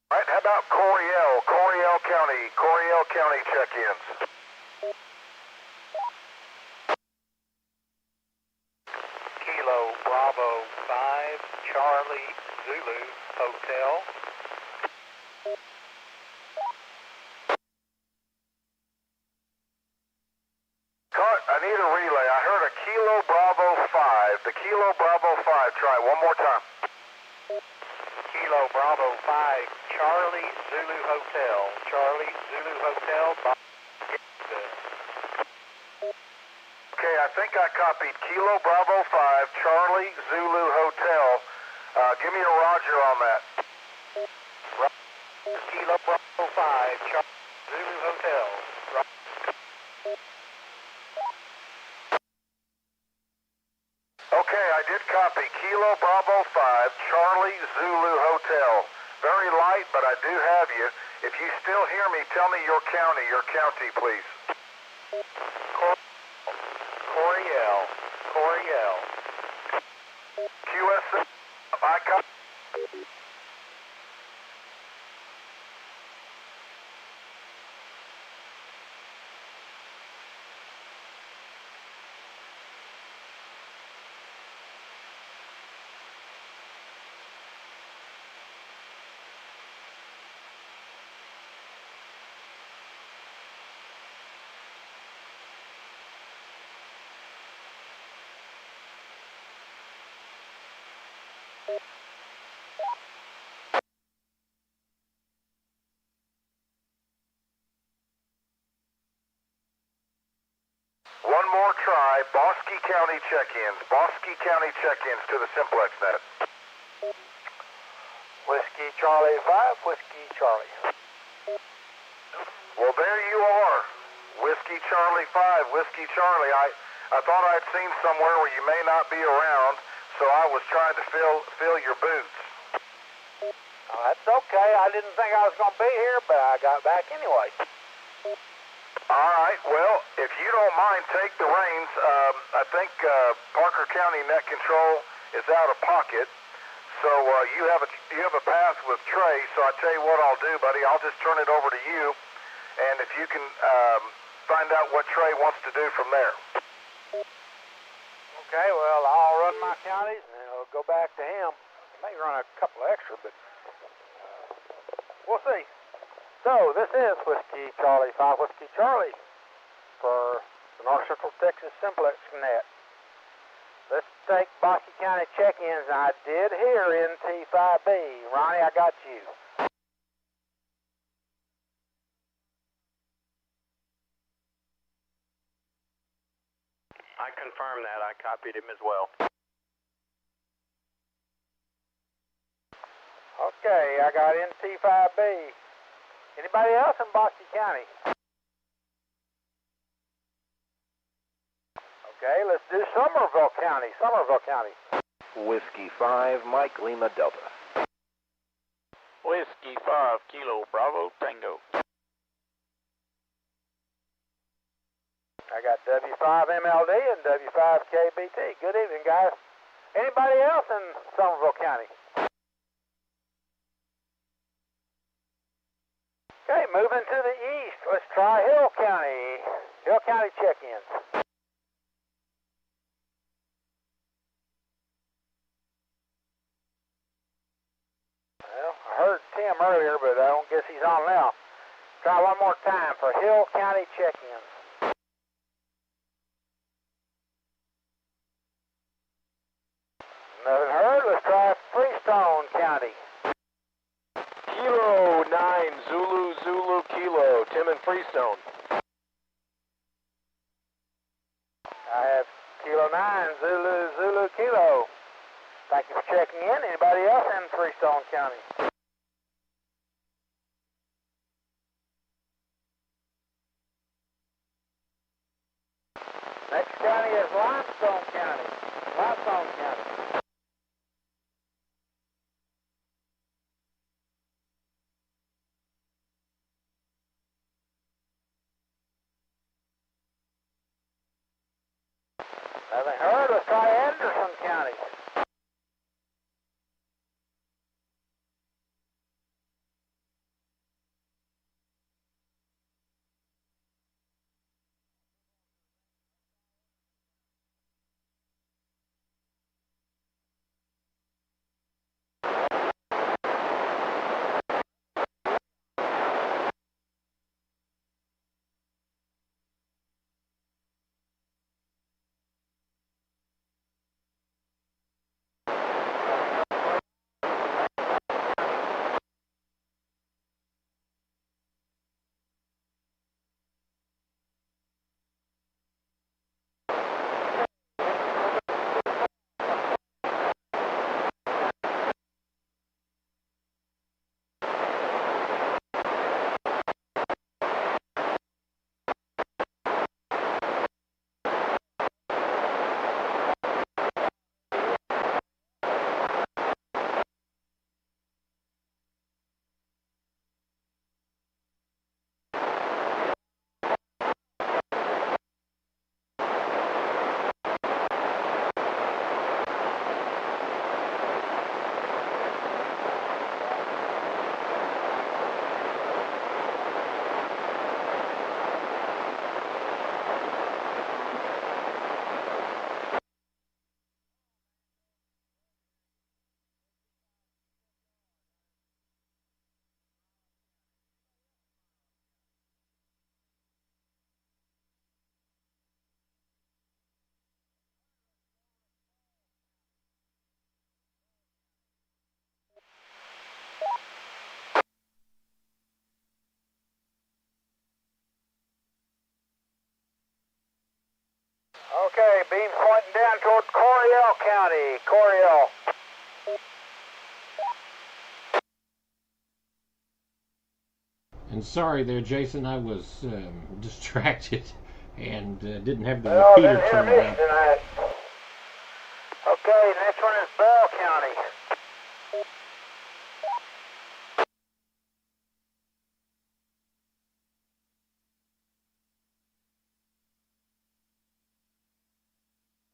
All right, how about Coryell County check-ins? Kilo Bravo 5, Charlie Zulu Hotel. I need a relay. I heard a Kilo Bravo 5. The Kilo Bravo 5. Try one more time. Kilo Bravo 5, Charlie Zulu Hotel. Charlie Zulu Hotel. Okay, I think I copied Kilo Bravo 5, Charlie Zulu Hotel. Give me a roger on that. Kilo Bravo 5, Charlie Zulu Hotel. Okay, I did copy Kilo Bravo 5, Charlie Zulu Hotel. Very light, but I do have you. If you still hear me, tell me your county, please. Coryell. QS, I copy. One more try. Bosque County check-ins. Bosque County check-ins to the Simplex net. Whiskey Charlie 5, Whiskey Charlie. Well, there you are. Whiskey Charlie 5, Whiskey Charlie. I thought I'd seen somewhere where you may not be around, so I was trying to fill your boots. That's okay. I didn't think I was going to be here, but I got back anyway. All right. Well, if you don't mind, take the reins. I think Parker County Net Control is out of pocket, so you have a pass with Trey. So I tell you what I'll do, buddy. I'll just turn it over to you, and if you can find out what Trey wants to do from there. Okay. Well, I'll run my counties, and it'll go back to him. I may run a couple extra, but we'll see. So, this is Whiskey Charlie 5, Whiskey Charlie for the North Central Texas Simplex Net. Let's take Bosque County check-ins. I did hear NT5B. Ronnie, I got you. I confirm that. I copied him as well. Okay, I got NT5B. Anybody else in Bosque County? Okay, let's do Somerville County. Somerville County. Whiskey 5, Mike Lima Delta. Whiskey 5, Kilo Bravo Tango. I got W5MLD and W5KBT. Good evening, guys. Anybody else in Somerville County? Okay, moving to the east, let's try Hill County. Hill County check-ins. Well, I heard Tim earlier, but I don't guess he's on now. Try one more time for Hill County check-ins. Nothing heard, let's try Freestone County. Kilo 9, Zulu Kilo, Tim and Freestone. I have Kilo 9, Zulu Kilo. Thank you for checking in. Anybody else in Freestone County? Next county is Limestone County. Limestone County. Nothing heard. Let's try Anderson County. Okay, beams pointing down toward Coryell County. Coryell. And sorry there, Jason, I was distracted and didn't have the Well, repeater didn't hear turned me on. tonight. Okay, next one is Bell County.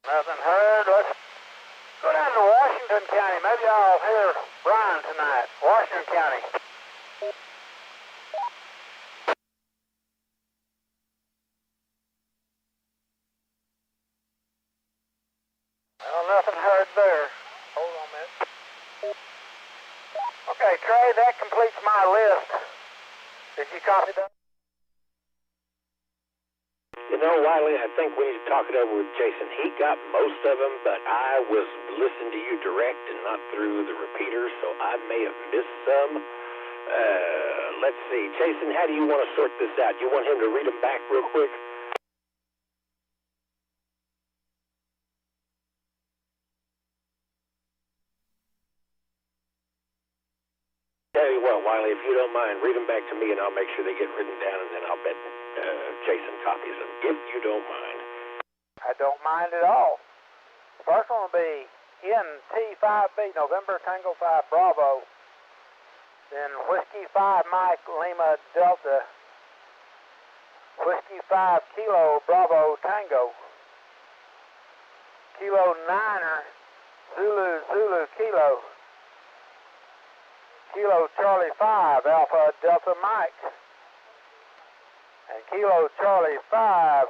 Nothing heard. Let's go down to Washington County. Maybe I'll hear Brian tonight. Washington County. Well, nothing heard there. Hold on a minute. Okay, Trey, that completes my list. Did you copy that? You know, Wiley, I think we need to talk it over with Jason. He got most of them, but I was listening to you direct and not through the repeater, so I may have missed some. Let's see. Jason, how do you want to sort this out? You want him to read them back real quick? Tell you what, Wiley, if you don't mind, read them back to me and I'll make sure they get written down, and then I'll bet Jason copies them, if you don't mind. I don't mind at all. First one will be NT5B, November Tango 5 Bravo. Then Whiskey 5 Mike Lima Delta. Whiskey 5 Kilo Bravo Tango. Kilo 9er Zulu Kilo. Kilo Charlie 5 Alpha Delta Mike. And Kilo Charlie 5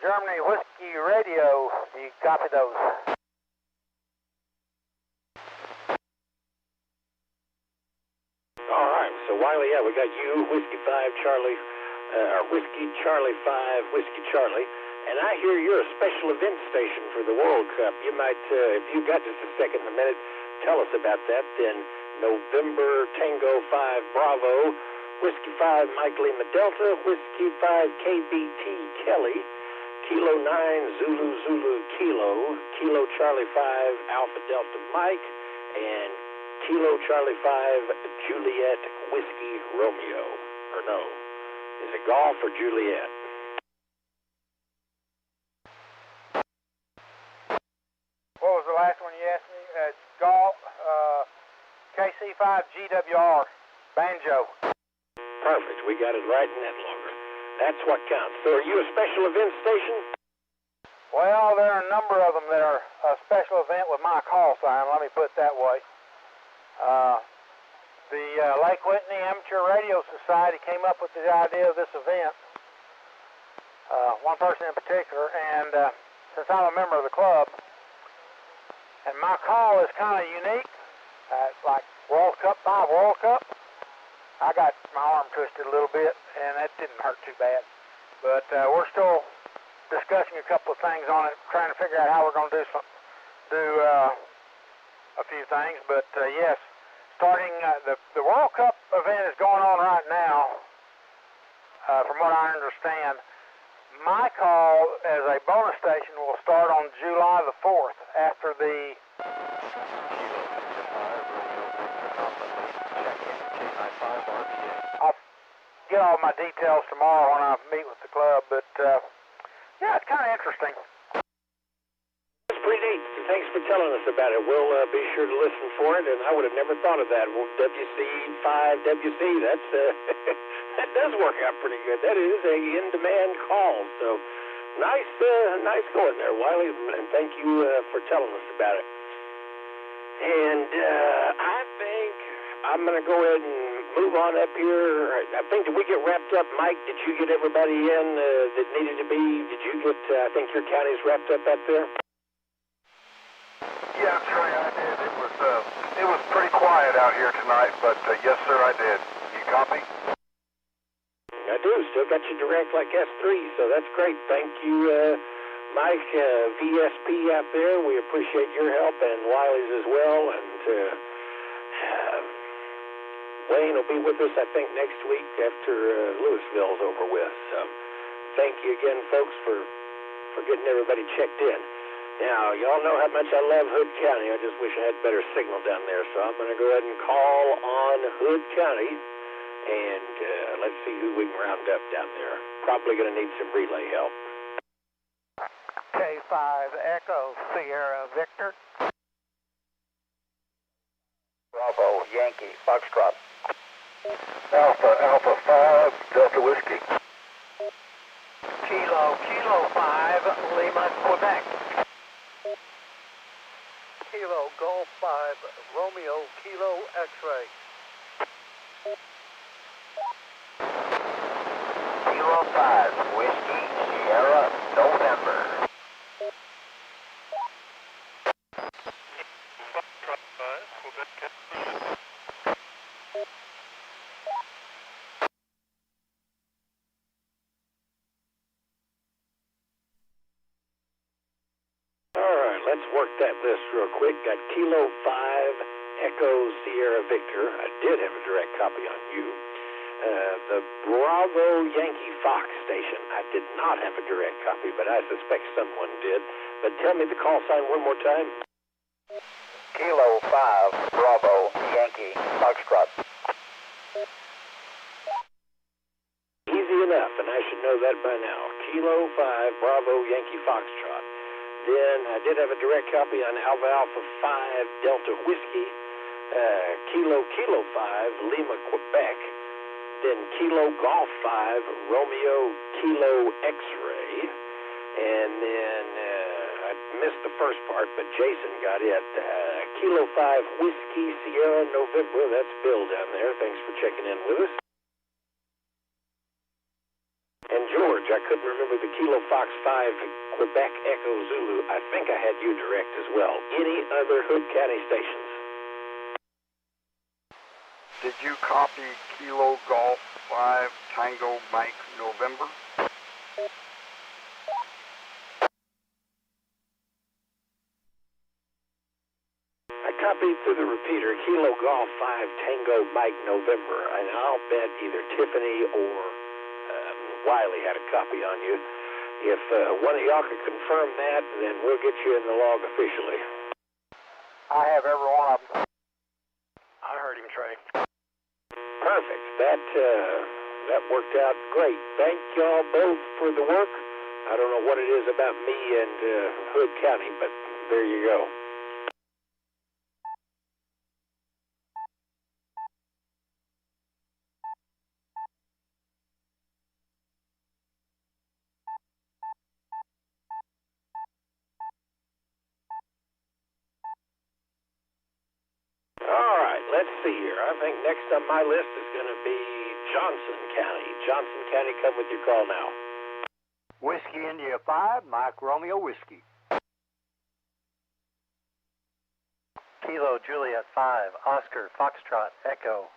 Germany Whiskey Radio. Do you copy those? All right, so Wiley, yeah, we got you, Whiskey 5 Charlie, Whiskey Charlie 5 Whiskey Charlie, and I hear you're a special event station for the World Cup. You might, if you got just a second, a minute, tell us about that. Then November Tango 5 Bravo, Whiskey 5 Mike Lima Delta, Whiskey 5 KBT Kelly, Kilo 9 Zulu Kilo, Kilo Charlie 5 Alpha Delta Mike, and Kilo Charlie 5 Juliet Whiskey Romeo. Or no, is it golf or Juliet? What was the last one you asked me? Golf, KC5 GWR, Banjo. Perfect, we got it right in that longer. That's what counts. So are you a special event station? Well, there are a number of them that are a special event with my call sign, let me put it that way. The Lake Whitney Amateur Radio Society came up with the idea of this event. One person in particular, and since I'm a member of the club, and my call is kind of unique, like World Cup by World Cup, I got my arm twisted a little bit, and that didn't hurt too bad. But we're still discussing a couple of things on it, trying to figure out how we're going to do a few things. But yes, starting the World Cup event is going on right now, from what I understand. My call as a bonus station will start on July the 4th after the I'll get all my details tomorrow when I meet with the club, but yeah, it's kind of interesting. It's pretty neat. Thanks for telling us about it. We'll be sure to listen for it, and I would have never thought of that. Well, WC5WC, that's that does work out pretty good. That is a in-demand call, so nice going there, Wiley, and thank you for telling us about it. And I think I'm going to go ahead and move on up here. I think, did we get wrapped up? Mike, did you get everybody in that needed to be? Did you get, I think your county's wrapped up there? Yeah, Trey, I did. It was pretty quiet out here tonight, but yes, sir, I did. You copy? I do. Still got you direct like S3, so that's great. Thank you, Mike, VSP out there. We appreciate your help, and Wiley's as well. And Wayne will be with us, I think, next week after Louisville's over with. So thank you again, folks, for for getting everybody checked in. Now, y'all know how much I love Hood County. I just wish I had better signal down there, so I'm going to go ahead and call on Hood County, and let's see who we can round up down there. Probably going to need some relay help. K5 Echo Sierra Victor. Bravo Yankee Foxtrot. Alpha 5 Delta Whiskey. Kilo 5 Lima Quebec. Kilo Golf 5 Romeo Kilo X-ray. Kilo 5 Whiskey Sierra November. Let's work that list real quick. Got Kilo 5 Echo Sierra Victor. I did have a direct copy on you. The Bravo Yankee Fox station. I did not have a direct copy, but I suspect someone did. But tell me the call sign one more time. Kilo 5 Bravo Yankee Foxtrot. Easy enough, and I should know that by now. Kilo 5 Bravo Yankee Foxtrot. Then I did have a direct copy on Alpha 5 Delta Whiskey, Kilo 5 Lima Quebec, then Kilo Golf 5 Romeo Kilo X-ray, and then I missed the first part, but Jason got it. Kilo 5 Whiskey Sierra November, that's Bill down there. Thanks for checking in with us. And George, I couldn't remember the Kilo Fox 5 Quebec Echo Zulu. I think I had you direct as well. Any other Hood County stations? Did you copy Kilo Golf 5 Tango Mike November? I copied through the repeater Kilo Golf 5 Tango Mike November, and I'll bet either Tiffany or Wiley had a copy on you. If one of y'all could confirm that, then we'll get you in the log officially. I have every one of them. I heard him, Trey. Perfect. That worked out great. Thank y'all both for the work. I don't know what it is about me and Hood County, but there you go. All right, let's see here. I think next on my list is going to be Johnson County. Johnson County, come with your call now. Whiskey India 5, Mike Romeo Whiskey. Kilo Juliet 5, Oscar Foxtrot Echo.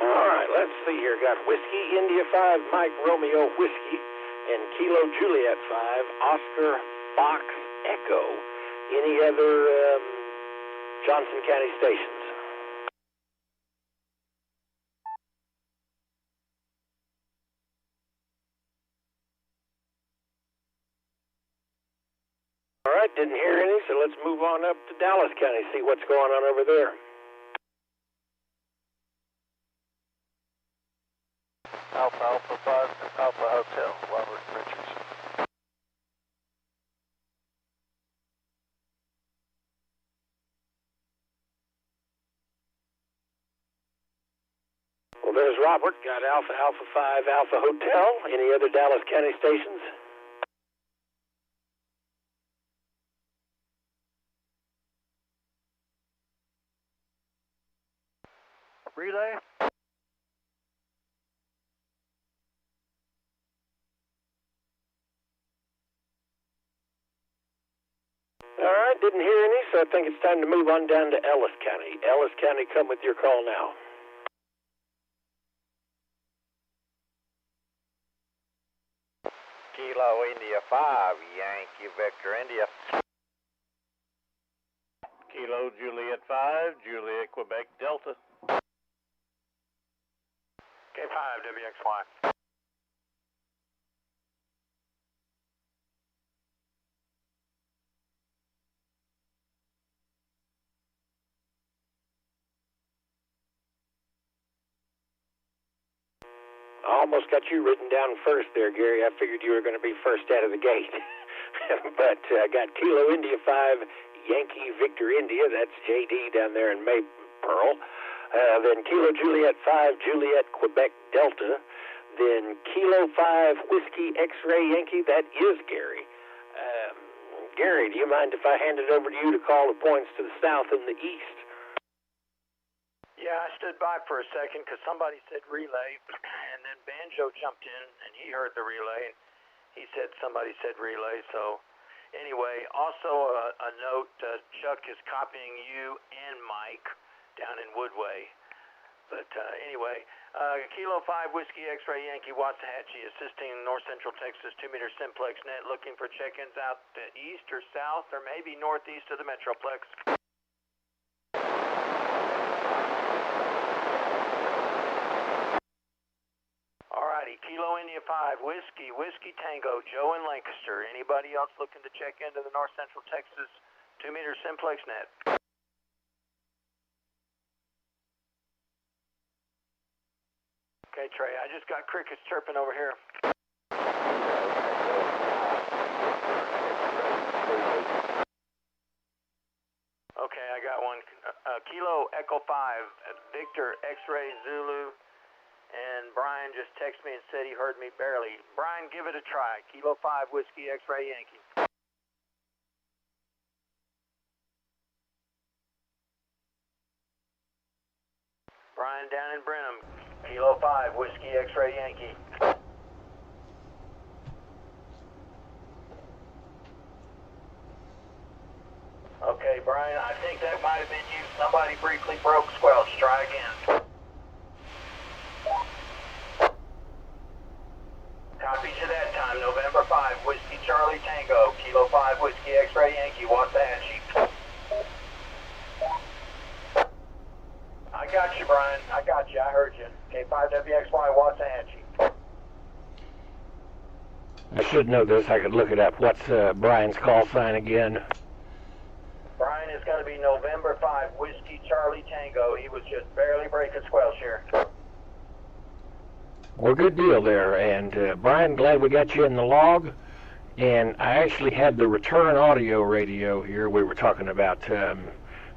All right, let's see here. Got Whiskey India 5, Mike Romeo Whiskey, and Kilo Juliet 5, Oscar Fox Echo. Any other Johnson County stations? All right, didn't hear any, so let's move on up to Dallas County, see what's going on over there. Alpha 5, Alpha Hotel, Robert Richardson. Well, there's Robert. Got Alpha 5, Alpha Hotel. Any other Dallas County stations? Relay? All right, didn't hear any, so I think it's time to move on down to Ellis County. Ellis County, come with your call now. Kilo India 5, Yankee Victor India. Kilo Juliet 5, Juliet Quebec Delta. K5 WXY. I almost got you written down first there, Gary. I figured you were going to be first out of the gate. But I got Kilo India 5, Yankee Victor India. That's JD down there in Maypearl. Then Kilo Juliet 5, Juliet Quebec Delta. Then Kilo 5, Whiskey X-Ray Yankee. That is Gary. Gary, do you mind if I hand it over to you to call the points to the south and the east? Yeah, I stood by for a second because somebody said relay, and then Banjo jumped in, and he heard the relay, and he said somebody said relay. So anyway, also a note, Chuck is copying you and Mike down in Woodway. But anyway, Kilo 5 Whiskey X-Ray Yankee Waxahachie assisting North Central Texas 2-meter Simplex net, looking for check-ins out east or south or maybe northeast of the Metroplex. Alrighty, Kilo India 5 Whiskey Tango, Joe in Lancaster. Anybody else looking to check into the North Central Texas 2-meter Simplex net? Okay, Trey, I just got crickets chirping over here. Okay, I got one. Kilo Echo 5, Victor X-Ray Zulu, and Brian just texted me and said he heard me barely. Brian, give it a try. Kilo 5 Whiskey X-Ray Yankee. Brian down in Brenham. Kilo 5 Whiskey X-Ray Yankee. Okay, Brian, I think that might have been you. Somebody briefly broke squelch. Try again. Copy to that time. November 5 Whiskey Charlie Tango. Kilo 5 Whiskey X-Ray Yankee. Waxahachie. I got you, Brian. I got you. I heard you. K5WXY, Waxahachie. I should know this. I could look it up. What's Brian's call sign again? Brian is going to be November 5 Whiskey Charlie Tango. He was just barely breaking squelch here. Well, good deal there. And Brian, glad we got you in the log. And I actually had the return audio radio here. We were talking about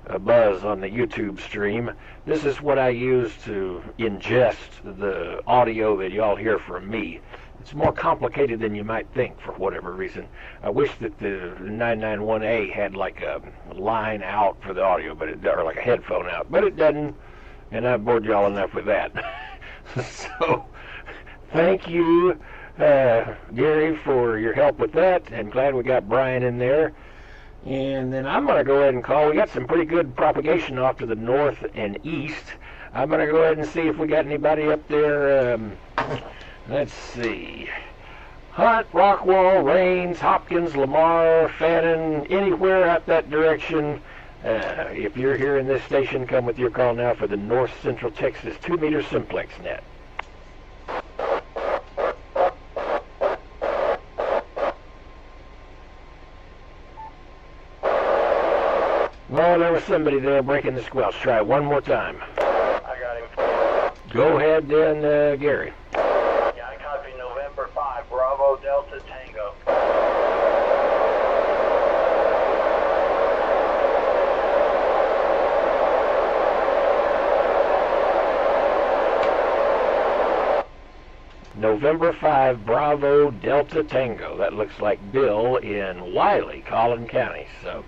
a buzz on the YouTube stream. This is what I use to ingest the audio that y'all hear from me. It's more complicated than you might think for whatever reason. I wish that the 991A had like a line out for the audio, but or like a headphone out, but it doesn't, and I've bored y'all enough with that. So, thank you, Gary, for your help with that, and glad we got Brian in there. And then I'm going to go ahead and call. We got some pretty good propagation off to the north and east. I'm going to go ahead and see if we got anybody up there. Let's see. Hunt, Rockwall, Rains, Hopkins, Lamar, Fannin, anywhere up that direction. If you're here in this station, come with your call now for the North Central Texas 2-meter Simplex net. Well, there was somebody there breaking the squelch. Try it one more time. I got him. Go ahead then, Gary. Yeah, I copy November 5 Bravo Delta Tango. November 5 Bravo Delta Tango. That looks like Bill in Wiley, Collin County. So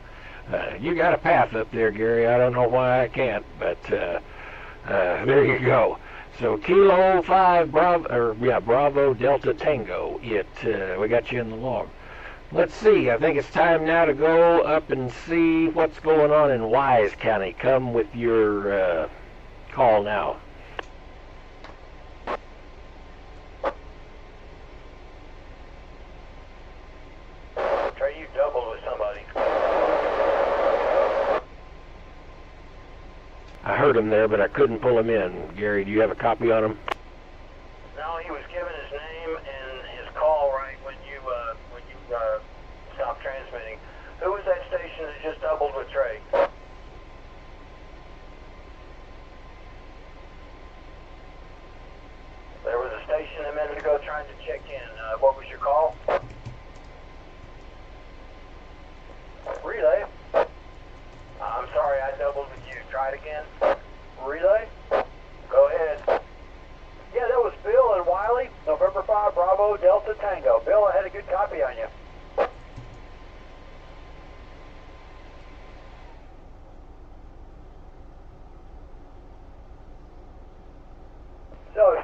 you got a path up there, Gary. I don't know why I can't, but there you go. So Kilo 5 Bravo Delta Tango. We got you in the log. Let's see. I think it's time now to go up and see what's going on in Wise County. Come with your call now. doubled with somebody. I heard him there, but I couldn't pull him in. Gary, do you have a copy on him? No, he was given his name and his call right when you stopped transmitting. Who was that station that just doubled with Trey? There was a station a minute ago trying to check in. What was your call? Relay. I'm sorry, I doubled with you. Try it again. Relay. Go ahead. Yeah, that was Bill and Wiley, November 5, Bravo, Delta Tango. Bill, I had a good copy on you.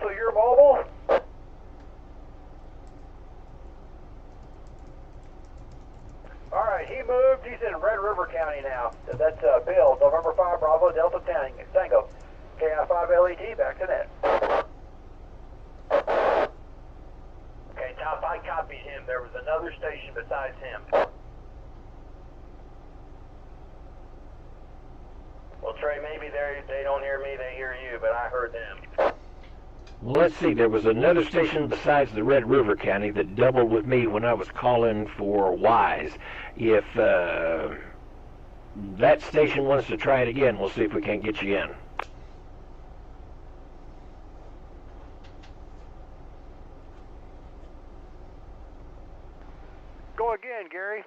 So you're mobile? All right, he moved. He's in Red River County now. That's Bill, November 5, Bravo, Delta Tango. KI5 LED, back to net. Okay, Top, I copied him. There was another station besides him. Well, Trey, maybe they don't hear me, they hear you, but I heard them. Well, let's see. There was another station besides the Red River County that doubled with me when I was calling for Wise. If that station wants to try it again, we'll see if we can't get you in. Go again, Gary.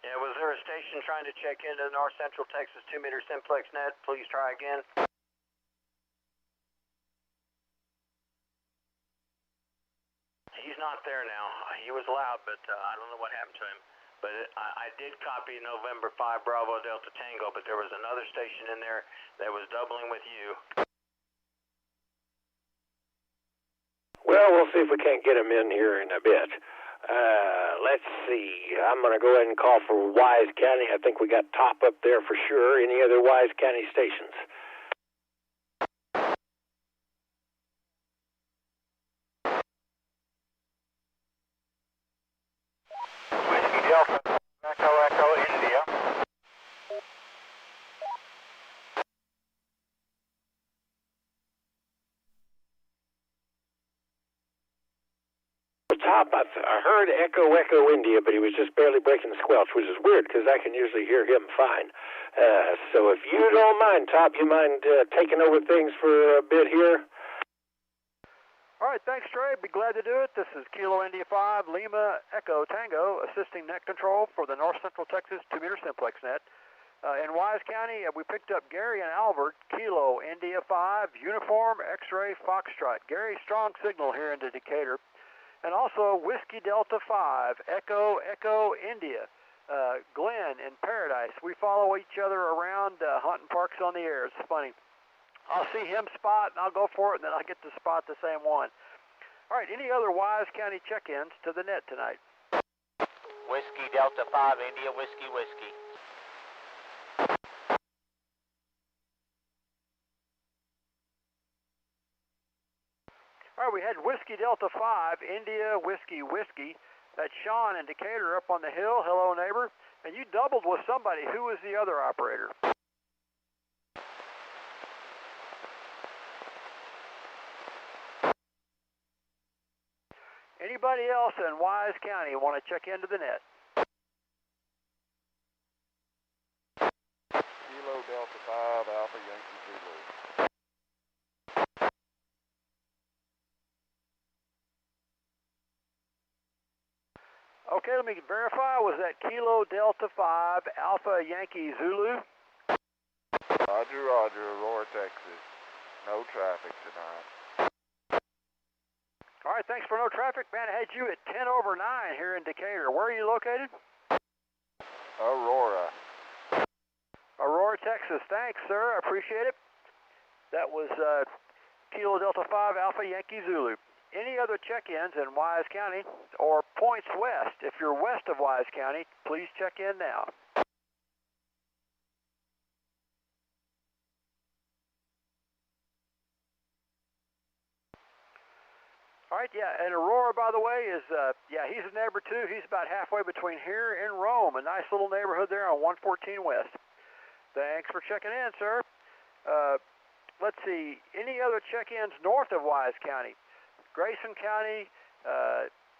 Yeah, was there a station trying to check into the North Central Texas 2-meter Simplex net? Please try again. He's not there now. He was loud, but I don't know what happened to him. But I did copy November 5 Bravo Delta Tango, but there was another station in there that was doubling with you. Well, we'll see if we can't get him in here in a bit. Let's see. I'm going to go ahead and call for Wise County. I think we got Top up there for sure. Any other Wise County stations? Whiskey Delta, Echo, India. Top, I heard Echo India, but he was just barely breaking the squelch, which is weird because I can usually hear him fine. So if you don't mind, Top, you mind taking over things for a bit here? All right, thanks, Trey. Be glad to do it. This is Kilo India 5, Lima Echo Tango, assisting net control for the North Central Texas 2-meter Simplex net. In Wise County, we picked up Gary and Albert, Kilo India 5, Uniform X-Ray Foxtrot. Gary, strong signal here into Decatur. And also Whiskey Delta 5, Echo India, Glenn in Paradise. We follow each other around hunting parks on the air. It's funny. I'll see him spot, and I'll go for it, and then I'll get to spot the same one. All right, any other Wise County check-ins to the net tonight? Whiskey Delta 5, India Whiskey. All right, we had Whiskey Delta 5, India Whiskey. That's Sean in Decatur up on the hill. Hello, neighbor. And you doubled with somebody. Who was the other operator? Anybody else in Wise County want to check into the net? Kilo Delta 5, Alpha Yankee Zulu. Okay, let me verify. Was that Kilo Delta 5, Alpha Yankee Zulu? Roger, Aurora, Texas. No traffic tonight. All right, thanks for no traffic, man. I had you at 10 over 9 here in Decatur. Where are you located? Aurora. Aurora, Texas. Thanks, sir. I appreciate it. That was Kilo Delta 5, Alpha Yankee Zulu. Any other check-ins in Wise County or points west? If you're west of Wise County, please check in now. All right, yeah, and Aurora, by the way, is, he's a neighbor too. He's about halfway between here and Rome, a nice little neighborhood there on 114 West. Thanks for checking in, sir. Let's see, any other check-ins north of Wise County? Grayson County,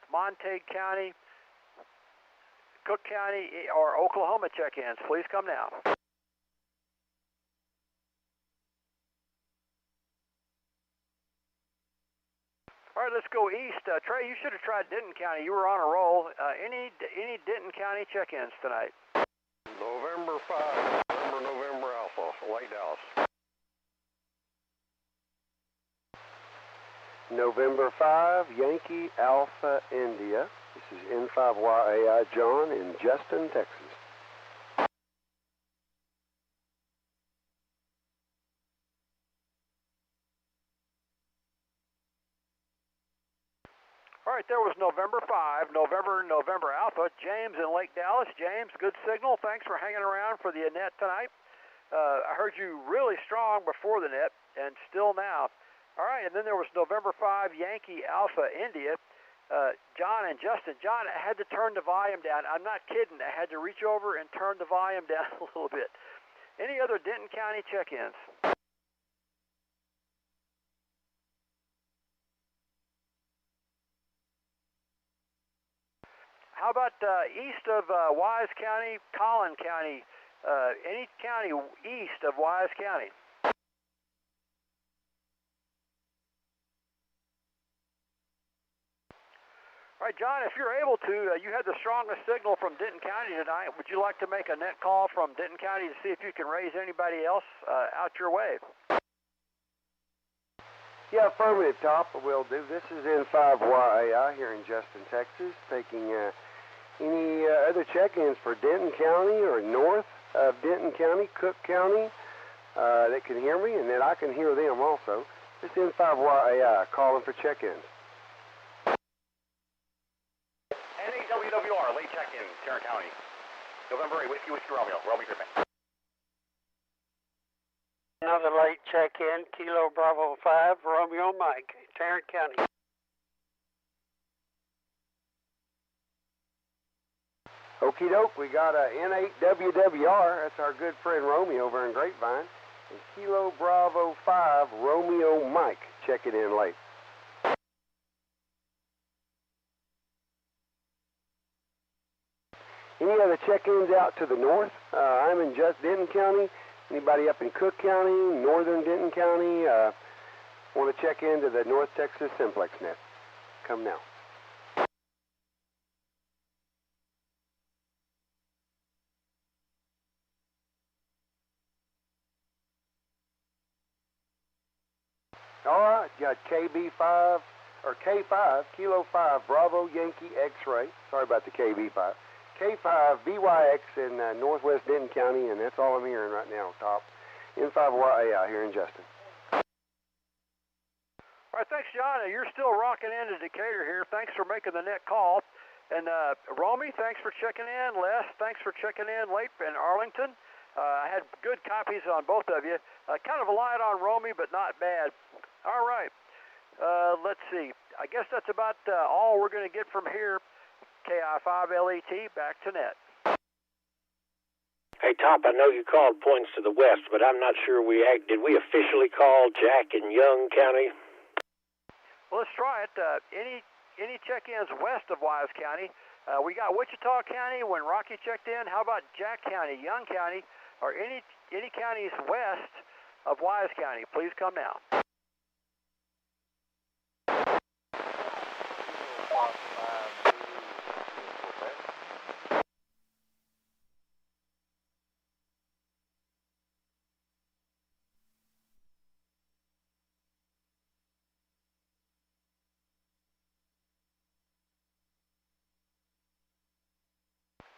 Montague County, Cook County, or Oklahoma check-ins, please come now. All right, let's go east. Trey, you should have tried Denton County. You were on a roll. Any Denton County check-ins tonight? November 5, November Alpha, White House. November 5, Yankee Alpha India. This is N5YAI John in Justin, Texas. All right, there was November 5, November Alpha, James in Lake Dallas. James, good signal. Thanks for hanging around for the net tonight. I heard you really strong before the net and still now. All right, and then there was November 5, Yankee Alpha India. John and Justin. John, I had to turn the volume down. I'm not kidding. I had to reach over and turn the volume down a little bit. Any other Denton County check-ins? How about east of Wise County, Collin County, any county east of Wise County? All right, John, if you're able to, you had the strongest signal from Denton County tonight. Would you like to make a net call from Denton County to see if you can raise anybody else out your way? Yeah, affirmative, Top. I will do. This is N5YAI here in Justin, Texas, taking any other check-ins for Denton County or north of Denton County, Cook County, that can hear me, and that I can hear them also. This is N5YAI calling for check-ins. NAWWR, late check-in, Tarrant County. November 8, Whiskey Romeo, Romeo Griffin. Another late check-in, Kilo Bravo 5, Romeo Mike, Tarrant County. Okie doke, we got a N8WWR, that's our good friend Romeo over in Grapevine, and Kilo Bravo 5, Romeo Mike, checking in late. Any other check-ins out to the north? I'm in just Denton County. Anybody up in Cook County, northern Denton County, want to check into the North Texas Simplex net? Come now. All right, got KB5, or K5, Kilo 5, Bravo Yankee X-Ray. Sorry about the KB5. K5 BYX in northwest Denton County, and that's all I'm hearing right now, Top. N5YAI here in Justin. All right, thanks, John. You're still rocking into Decatur here. Thanks for making the net call. And Romy, thanks for checking in. Les, thanks for checking in late in Arlington. I had good copies on both of you. Kind of a light on Romy, but not bad. All right. Let's see. I guess that's about all we're going to get from here. KI5LET, back to net. Hey, Top, I know you called points to the west, but I'm not sure did we officially call Jack in Young County? Well, let's try it. Any check-ins west of Wise County? We got Wichita County when Rocky checked in. How about Jack County, Young County, or any counties west of Wise County? Please come now.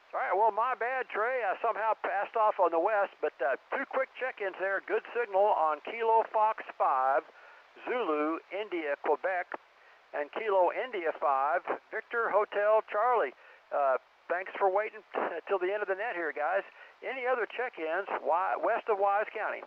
All right, well, my bad, Trey. I somehow passed off on the west, but two quick check-ins there. Good signal on Kilo Fox 5, Zulu, India, Quebec, and Kilo India 5, Victor Hotel Charlie. Thanks for waiting till the end of the net here, guys. Any other check-ins west of Wise County?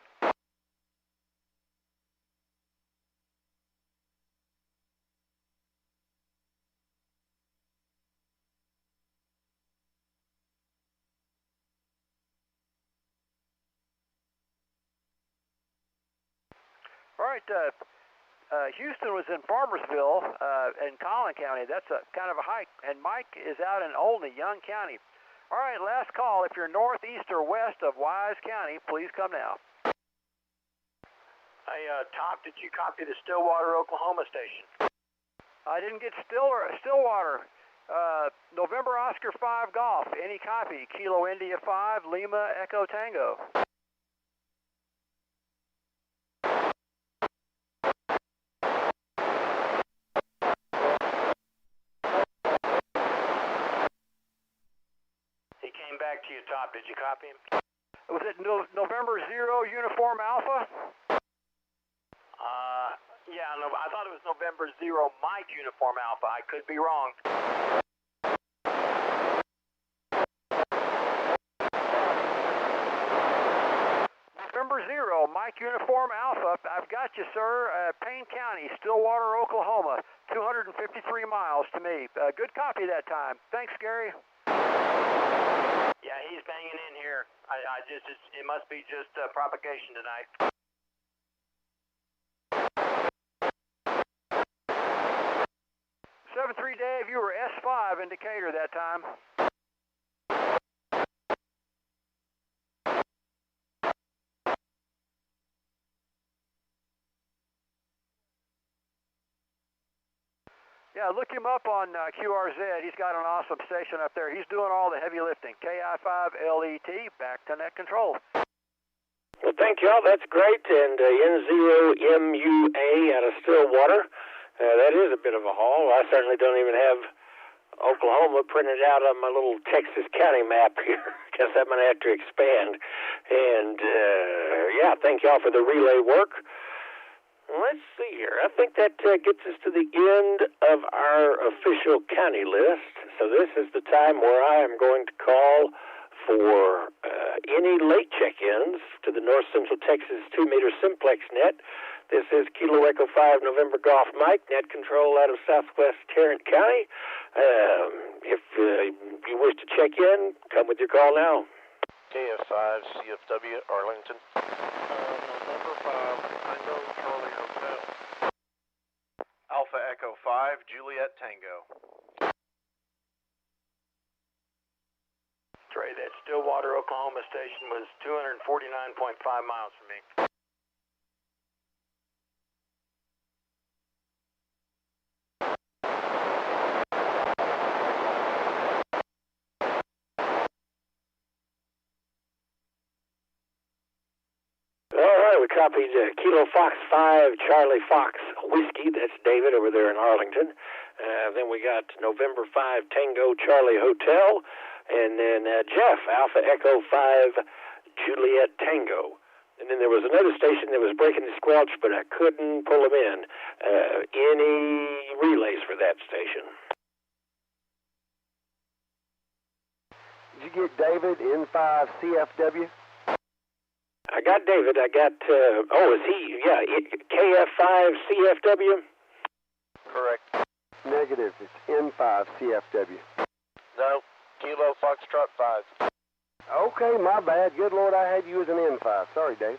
All right, Houston was in Farmersville in Collin County. That's a kind of a hike. And Mike is out in Olney, Young County. All right, last call. If you're northeast or west of Wise County, please come now. Hey, Tom, did you copy the Stillwater, Oklahoma station? I didn't get Stillwater. November Oscar 5 Golf. Any copy? Kilo India 5, Lima Echo Tango. He came back to you, Tom. Did you copy him? Was it November 0 Uniform Alpha? Yeah, no, I thought it was November 0 Mike Uniform Alpha. I could be wrong. November 0 Mike Uniform Alpha. I've got you, sir. Payne County, Stillwater, Oklahoma. 253 miles to me. Good copy that time. Thanks, Gary. Yeah, he's banging in here. It must be just propagation tonight. 7-3 Dave, you were S5 in Decatur that time. Yeah, look him up on QRZ. He's got an awesome station up there. He's doing all the heavy lifting. KI5LET, back to net control. Well, thank y'all. That's great. And N0MUA out of Stillwater. That is a bit of a haul. I certainly don't even have Oklahoma printed out on my little Texas county map here. Guess I'm going to have to expand. And, yeah, thank y'all for the relay work. Let's see here. I think that gets us to the end of our official county list. So this is the time where I am going to call for any late check-ins to the North Central Texas 2-meter Simplex net. This is Kilo Echo 5 November Golf Mike, net control out of Southwest Tarrant County. If you wish to check in, come with your call now. KF5 CFW Arlington. November 5 Tango Charlie Hotel. Alpha Echo 5 Juliet Tango. Trey, that Stillwater, Oklahoma station was 249.5 miles from me. We copied Kilo Fox 5 Charlie Fox Whiskey. That's David over there in Arlington. Then we got November 5 Tango Charlie Hotel. And then Jeff, Alpha Echo 5 Juliet Tango. And then there was another station that was breaking the squelch, but I couldn't pull them in. Any relays for that station? Did you get David N5 CFW? I got David. I got, is he? Yeah, KF5 CFW? Correct. Negative. It's N5 CFW. No, Kilo Foxtrot 5. Okay, my bad. Good Lord, I had you as an N5. Sorry, Dave.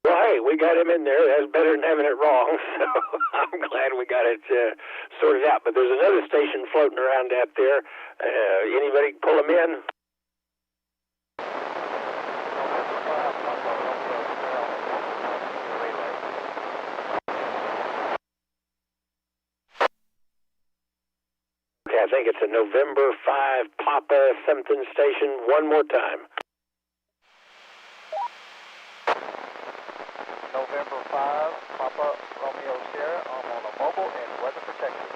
Well, hey, we got him in there. That's better than having it wrong, so I'm glad we got it sorted out. But there's another station floating around out there. Anybody pull him in? Okay, I think it's a November 5 Papa something station. One more time. November 5 Papa Romeo Sierra. I'm on a mobile and weather protection.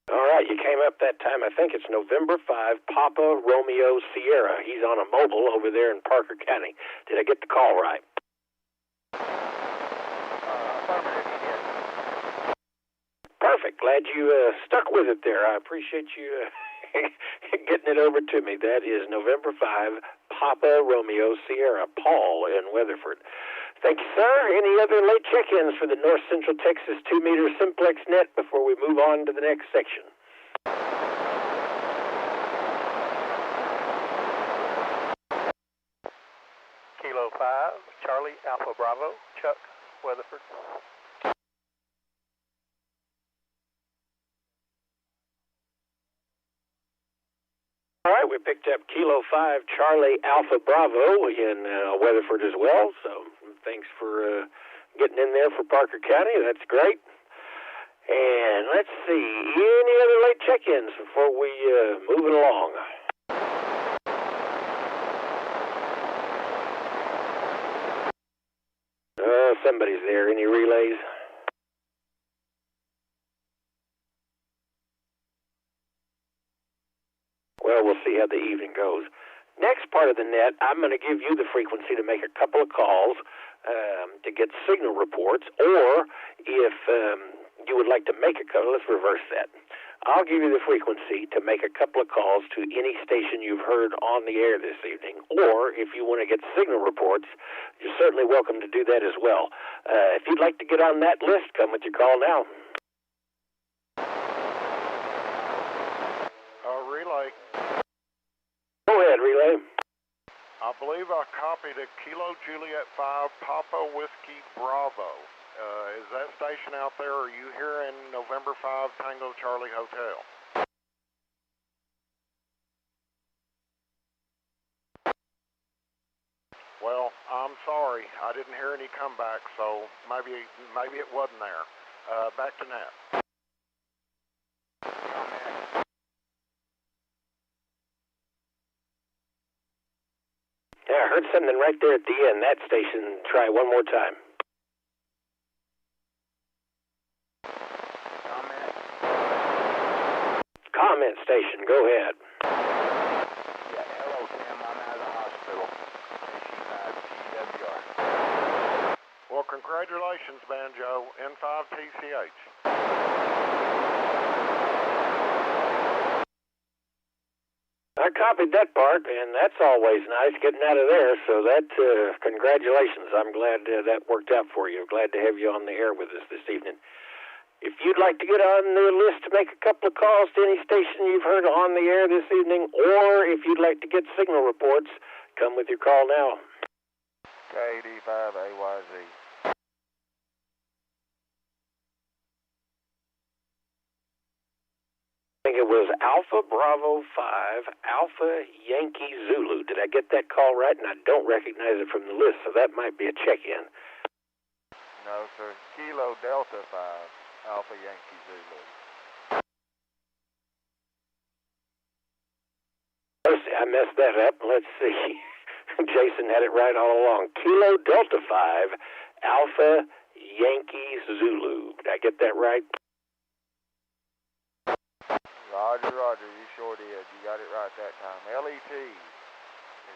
All right, you came up that time. I think it's November 5 Papa Romeo Sierra. He's on a mobile over there in Parker County. Did I get the call right? Affirmative, you did. Perfect. Glad you stuck with it there. I appreciate you getting it over to me. That is November 5 Papa Romeo Sierra, Paul in Weatherford. Thank you, sir. Any other late check-ins for the North Central Texas 2-meter Simplex net before we move on to the next section? Kilo 5, Charlie Alpha Bravo, Chuck, Weatherford. All right, we picked up Kilo 5 Charlie Alpha Bravo in Weatherford as well, so thanks for getting in there for Parker County. That's great. And let's see, any other late check-ins before we move it along? Somebody's there. Any relays? Well, we'll see how the evening goes. Next part of the net, I'm going to give you the frequency to make a couple of calls to get signal reports, or if you would like to make a call, let's reverse that. I'll give you the frequency to make a couple of calls to any station you've heard on the air this evening, or if you want to get signal reports, you're certainly welcome to do that as well. If you'd like to get on that list, come with your call now. Relay. Go ahead, Relay. I believe I copied a Kilo Juliet 5 Papa Whiskey Bravo. Is that station out there, or are you here in November 5 Tango Charlie Hotel? Well, I'm sorry. I didn't hear any comeback, so maybe it wasn't there. Back to net. Yeah, I heard something right there at the end. That station, try one more time. Comment station, go ahead. Yeah, hello, Tim. I'm out of the hospital. KC5GWR. Well, congratulations, Banjo. N5TCH. I copied that part, and that's always nice getting out of there, so that, congratulations. I'm glad that worked out for you. Glad to have you on the air with us this evening. If you'd like to get on the list to make a couple of calls to any station you've heard on the air this evening, or if you'd like to get signal reports, come with your call now. KD5AYZ. I think it was Alpha Bravo 5, Alpha Yankee Zulu. Did I get that call right? And I don't recognize it from the list, so that might be a check-in. No, sir. Kilo Delta 5, Alpha Yankee Zulu. I messed that up. Let's see. Jason had it right all along. Kilo Delta 5, Alpha Yankee Zulu. Did I get that right? Roger, roger. You sure did. You got it right that time. LET, is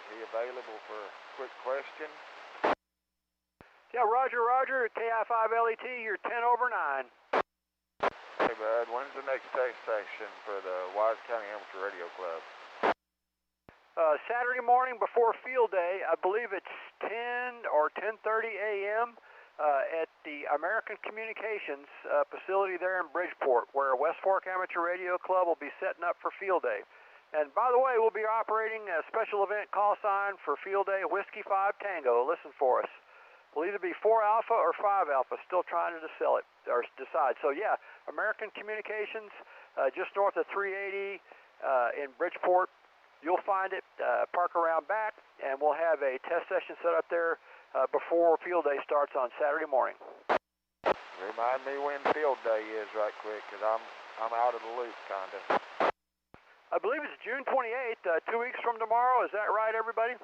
he available for a quick question? Yeah, roger, roger. KI5LET, you're 10 over 9. Hey, bud, when's the next test session for the Wise County Amateur Radio Club? Saturday morning before field day. I believe it's 10 or 10:30 a.m. At the American Communications facility there in Bridgeport, where West Fork Amateur Radio Club will be setting up for field day. And by the way, we'll be operating a special event call sign for field day, Whiskey 5 Tango. Listen for us. We'll either be 4 Alpha or 5 Alpha, still trying to sell it or decide. So yeah, American Communications, just north of 380 in Bridgeport. You'll find it, park around back, and we'll have a test session set up there before field day starts on Saturday morning. Remind me when field day is right quick, because I'm out of the loop, kind of. I believe it's June 28th, 2 weeks from tomorrow. Is that right, everybody?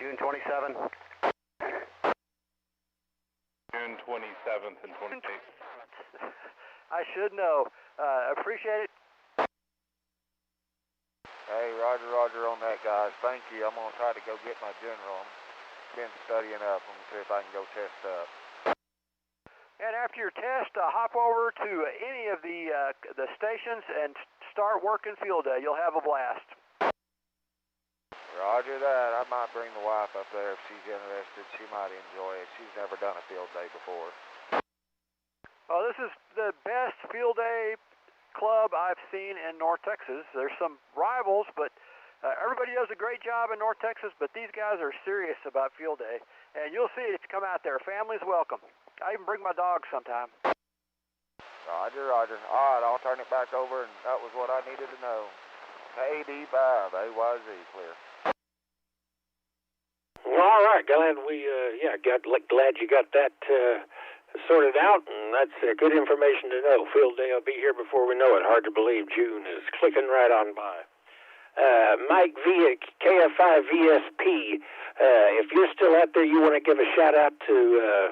June 27th. June 27th and 28th. I should know. Appreciate it. Hey, roger, roger on that, guys. Thank you. I'm going to try to go get my general. I've been studying up. I'm going to see if I can go test up. And after your test, hop over to any of the stations and start working field day. You'll have a blast. Roger that. I might bring the wife up there if she's interested. She might enjoy it. She's never done a field day before. Oh, this is the best field day club I've seen in North Texas. There's some rivals, but everybody does a great job in North Texas, but these guys are serious about field day. And you'll see it if you come out there. Family's welcome. I even bring my dog sometime. Roger, roger. All right, I'll turn it back over, and that was what I needed to know. AD5, AYZ, clear. All right, glad glad you got that sorted out, and that's good information to know. Field day will be here before we know it. Hard to believe June is clicking right on by. Mike V, KF5 VSP, if you're still out there, you want to give a shout out to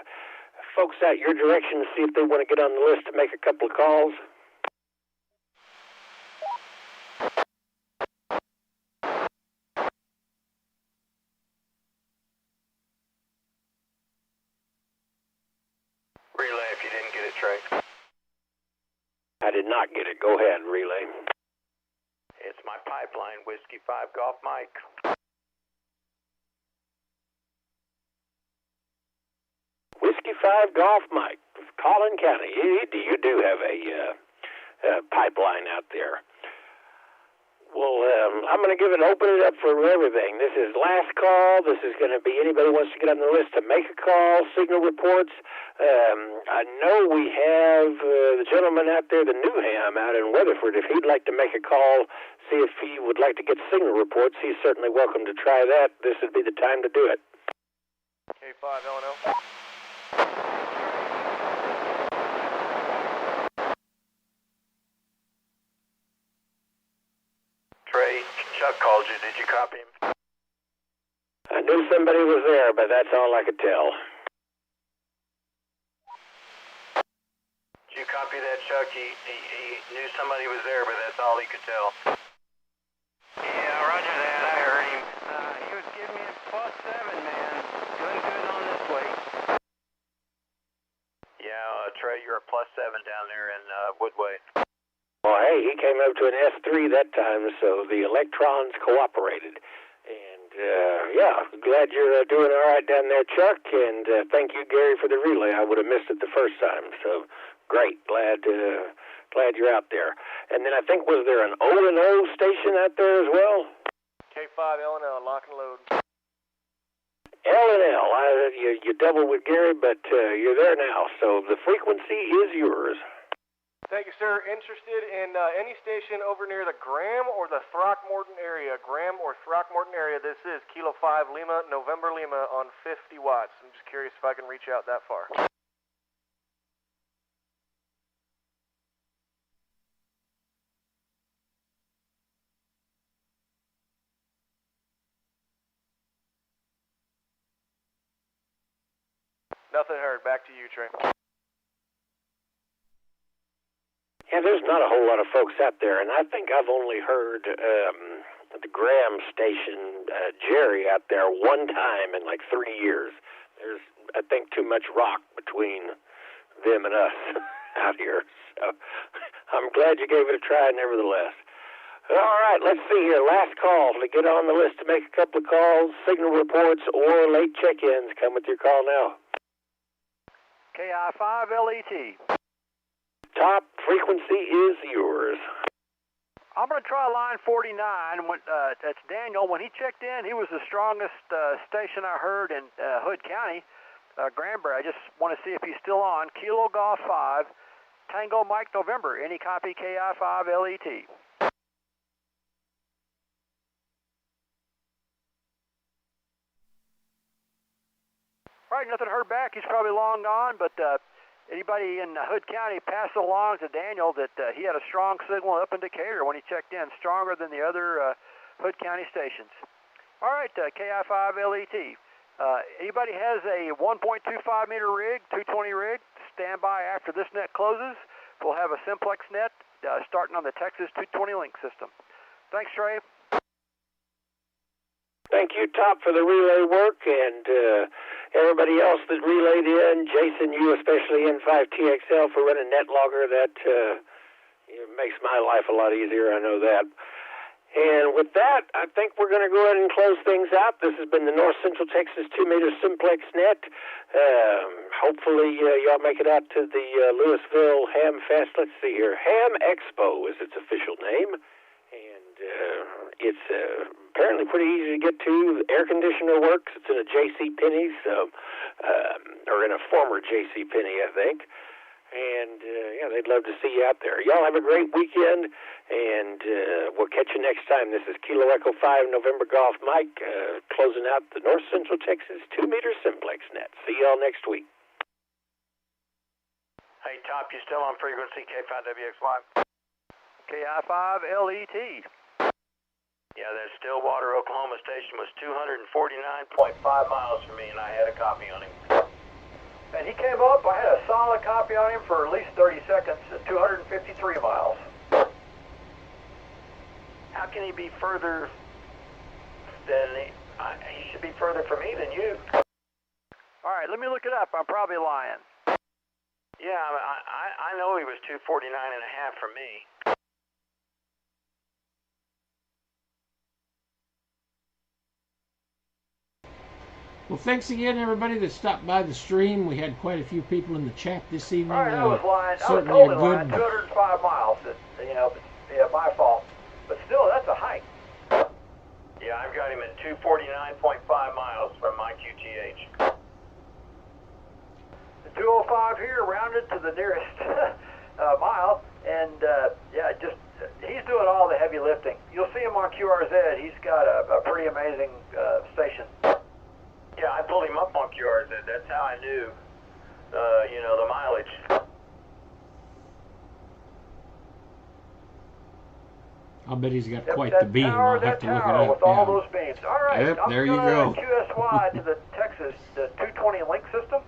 folks out your direction to see if they want to get on the list to make a couple of calls. Relay if you didn't get it, Trey. I did not get it. Go ahead, relay. It's my pipeline, Whiskey 5 Golf Mike. Whiskey 5 Golf Mike, Collin County. You do have a pipeline out there. Well, I'm going to open it up for everything. This is last call. This is going to be anybody wants to get on the list to make a call, signal reports. I know we have the gentleman out there, the Newham out in Weatherford. If he'd like to make a call, see if he would like to get signal reports, he's certainly welcome to try that. This would be the time to do it. K5 LNL. Trey, Chuck called you. Did you copy him? I knew somebody was there, but that's all I could tell. Did you copy that, Chuck? He knew somebody was there, but that's all he could tell. Yeah, roger that. I heard him. He was giving me a +7, man. Doing good on this week. Yeah, Trey, you're a +7 down there in Woodway. Well, hey, he came up to an S3 that time, so the electrons cooperated. And, glad you're doing all right down there, Chuck, and thank you, Gary, for the relay. I would have missed it the first time, so great. Glad you're out there. And then I think, was there an O&O station out there as well? K5 LNL, lock and load. L&L, you doubled with Gary, but you're there now, so the frequency is yours. Thank you, sir. Interested in any station over near the Graham or the Throckmorton area? Graham or Throckmorton area. This is Kilo 5 Lima, November Lima on 50 watts. I'm just curious if I can reach out that far. Nothing heard. Back to you, Trey. Yeah, there's not a whole lot of folks out there, and I think I've only heard the Graham station, Jerry, out there one time in like 3 years. There's, I think, too much rock between them and us out here. So I'm glad you gave it a try nevertheless. All right, let's see here. Last call to get on the list to make a couple of calls, signal reports, or late check-ins. Come with your call now. KI5 LET. Top frequency is yours. I'm going to try line 49. That's Daniel. When he checked in, he was the strongest station I heard in Hood County, Granbury. I just want to see if he's still on. Kilo Golf 5, Tango Mike November. Any copy KI5 LET. All right, nothing heard back. He's probably long gone, but anybody in Hood County pass it along to Daniel that he had a strong signal up in Decatur when he checked in, stronger than the other Hood County stations. All right, KI5 LET. Anybody has a 1.25 meter rig, 220 rig, stand by after this net closes. We'll have a Simplex net starting on the Texas 220 link system. Thanks, Trey. Thank you, Top, for the relay work, and everybody else that relayed in. Jason, you especially, N5TXL, for running NetLogger. That makes my life a lot easier, I know that. And with that, I think we're going to go ahead and close things out. This has been the North Central Texas 2-meter Simplex net. Hopefully, y'all make it out to the Louisville Ham Fest. Let's see here. Ham Expo is its official name. And it's apparently pretty easy to get to. The air conditioner works. It's in a J.C. Penney's, or in a former J.C. Penney, I think. And, yeah, they'd love to see you out there. Y'all have a great weekend, and we'll catch you next time. This is Kilo Echo 5 November Golf Mike, closing out the North Central Texas 2-meter Simplex net. See y'all next week. Hey, Top, you still on frequency K5WXY? KI5LET. Yeah, that Stillwater, Oklahoma station was 249.5 miles from me, and I had a copy on him. And he came up, I had a solid copy on him for at least 30 seconds at 253 miles. How can he be further than he should be further from me than you? All right, let me look it up. I'm probably lying. Yeah, I know he was 249 and a half from me. Well, thanks again, everybody that stopped by the stream. We had quite a few people in the chat this evening. All right, I was lying. I was certainly totally lying. 205 miles. Yeah, my fault. But still, that's a hike. Yeah, I've got him at 249.5 miles from my QTH. The 205 here, rounded to the nearest mile, and yeah, he's doing all the heavy lifting. You'll see him on QRZ. He's got a pretty amazing station. Yeah, I pulled him up on QRZ. That's how I knew, the mileage. I'll bet he's got quite the beam. I'll have to look it up. With all those beams. All right, yep, I'm there you going go. to QSY to the Texas 220 link system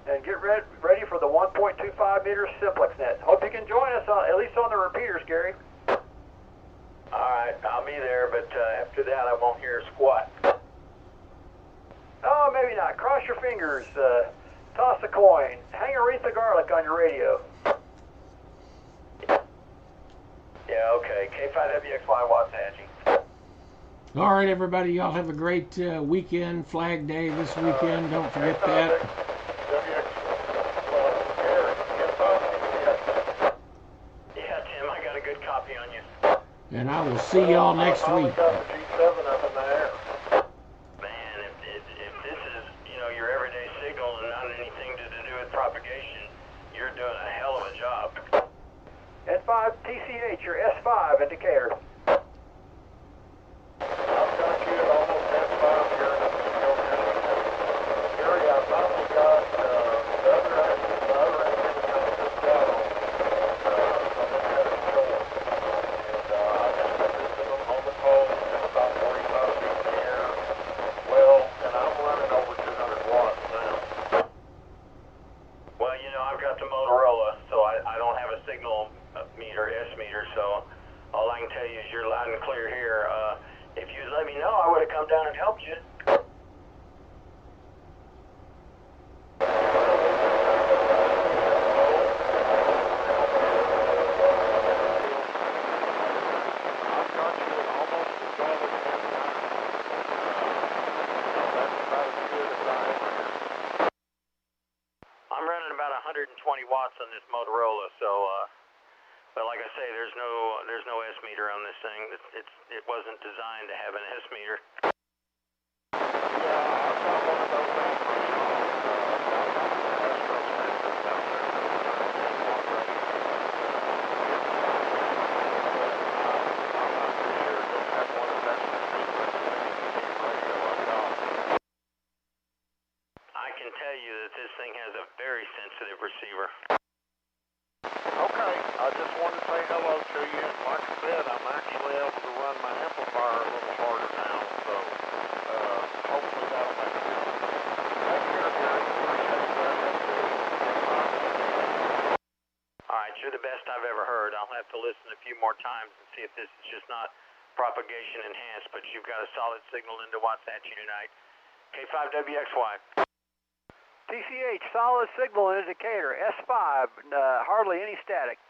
and get ready for the 1.25 meter Simplex net. Hope you can join us, at least on the repeaters, Gary. All right, I'll be there, but after that I won't hear a squat. Oh, maybe not. Cross your fingers. Toss a coin. Hang a wreath of garlic on your radio. Yeah, okay. K5WXY Waxahachie. All right, everybody. Y'all have a great weekend. Flag Day this weekend. Don't forget that. Yeah, Tim, I got a good copy on you. And I will see y'all next week. N5 TCH, your S5 indicator. It wasn't designed to have an S meter. I can tell you that this thing has a very sensitive receiver. Okay, I just wanted to say hello to you. Like I said, I'm actually able to run my amplifier a little harder now, so hopefully that'll make a difference. Take care, Gary. Appreciate that. Alright, you're the best I've ever heard. I'll have to listen a few more times and see if this is just not propagation enhanced, but you've got a solid signal into Waxahachie tonight. K5WXY. TCH, solid signal indicator, S5, hardly any static.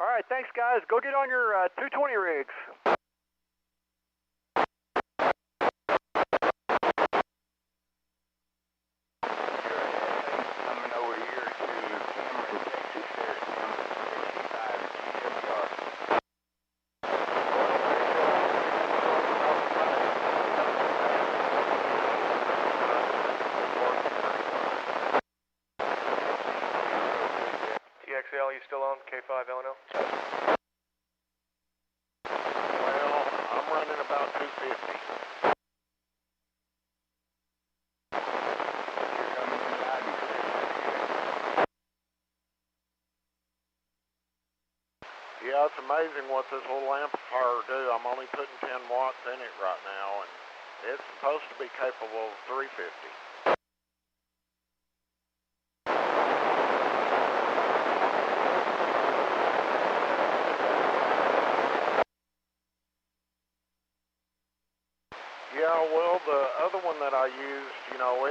All right, thanks, guys. Go get on your 220 rigs. Coming over here to Cameron, Texas, there, TXL, you still on K5 LNL? Well, I'm running about 250. Yeah, it's amazing what this little amplifier will do. I'm only putting 10 watts in it right now, and it's supposed to be capable of 350. Yeah, well, the other one that I used, you know,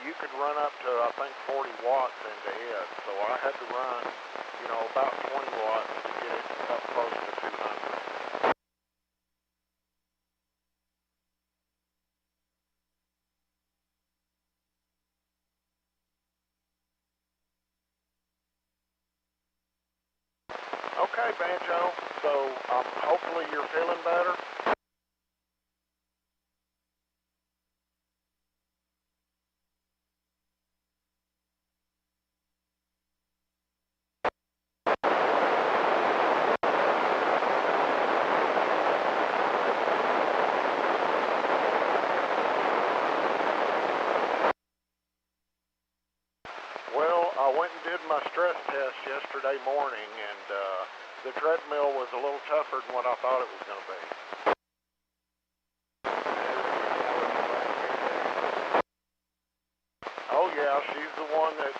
you could run up to, I think, 40 watts into it. So I had to run, you know, about 20 watts to get it up close to 200. Okay, Banjo. So hopefully you're feeling better. Well, I went and did my stress test yesterday morning, and the treadmill was a little tougher than what I thought it was going to be. Oh yeah, she's the one that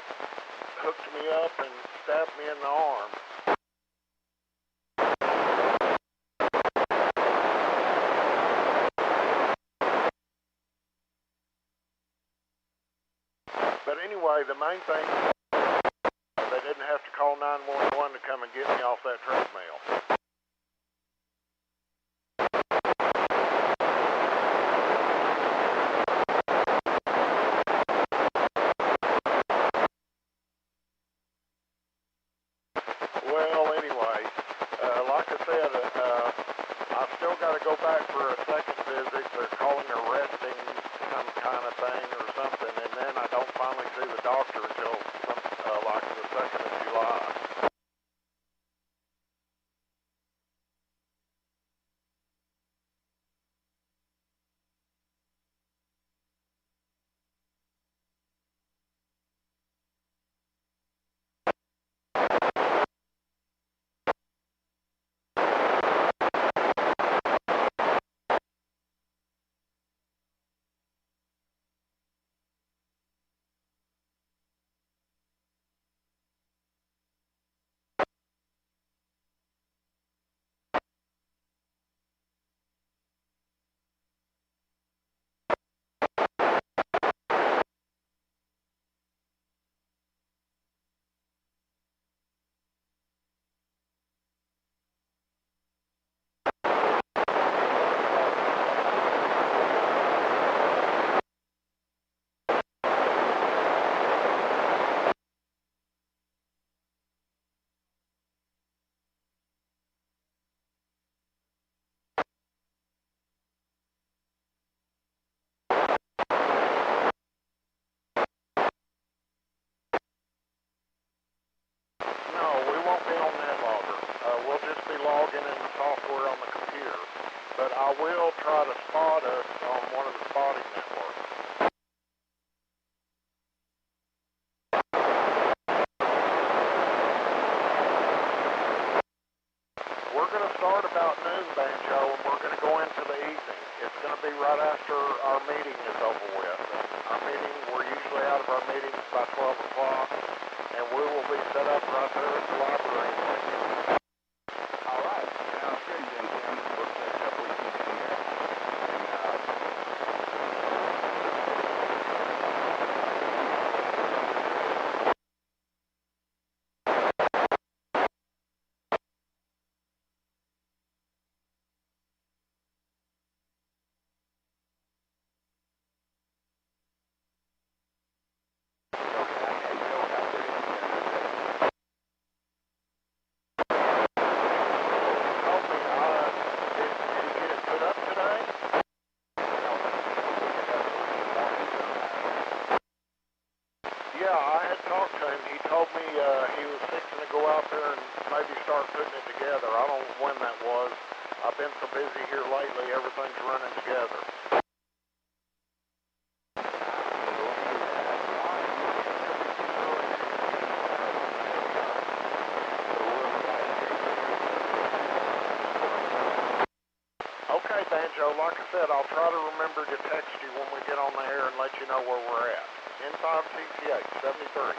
hooked me up and stabbed me in the arm. But anyway, the main thing, they didn't have to call 911 to come and get me off that treadmill. Well, anyway, like I said, I still got to go back for a second visit. They're calling her resting some kind of thing or something, and then I don't finally see the doctor until like the 2nd of July. No, we won't be on NetLogger. We'll just be logging in the software on the computer. But I will try to spot us on one of the spotting networks. We're going to start about noon, Banjo, and we're going to go into the evening. It's going to be right after our meeting is over with. And our meeting, we're usually out of our meetings by 12 o'clock, and we will be set up right there at the library. All right. Sounds good then, Tim. We'll set up with you then there. so busy here lately, everything's running together. Okay, Banjo, like I said, I'll try to remember to text you when we get on the air and let you know where we're at. N5TCH 73.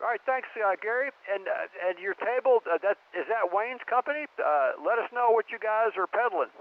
All right, thanks, Gary. And your table, is that Wayne's company? Let us know what you guys are peddling.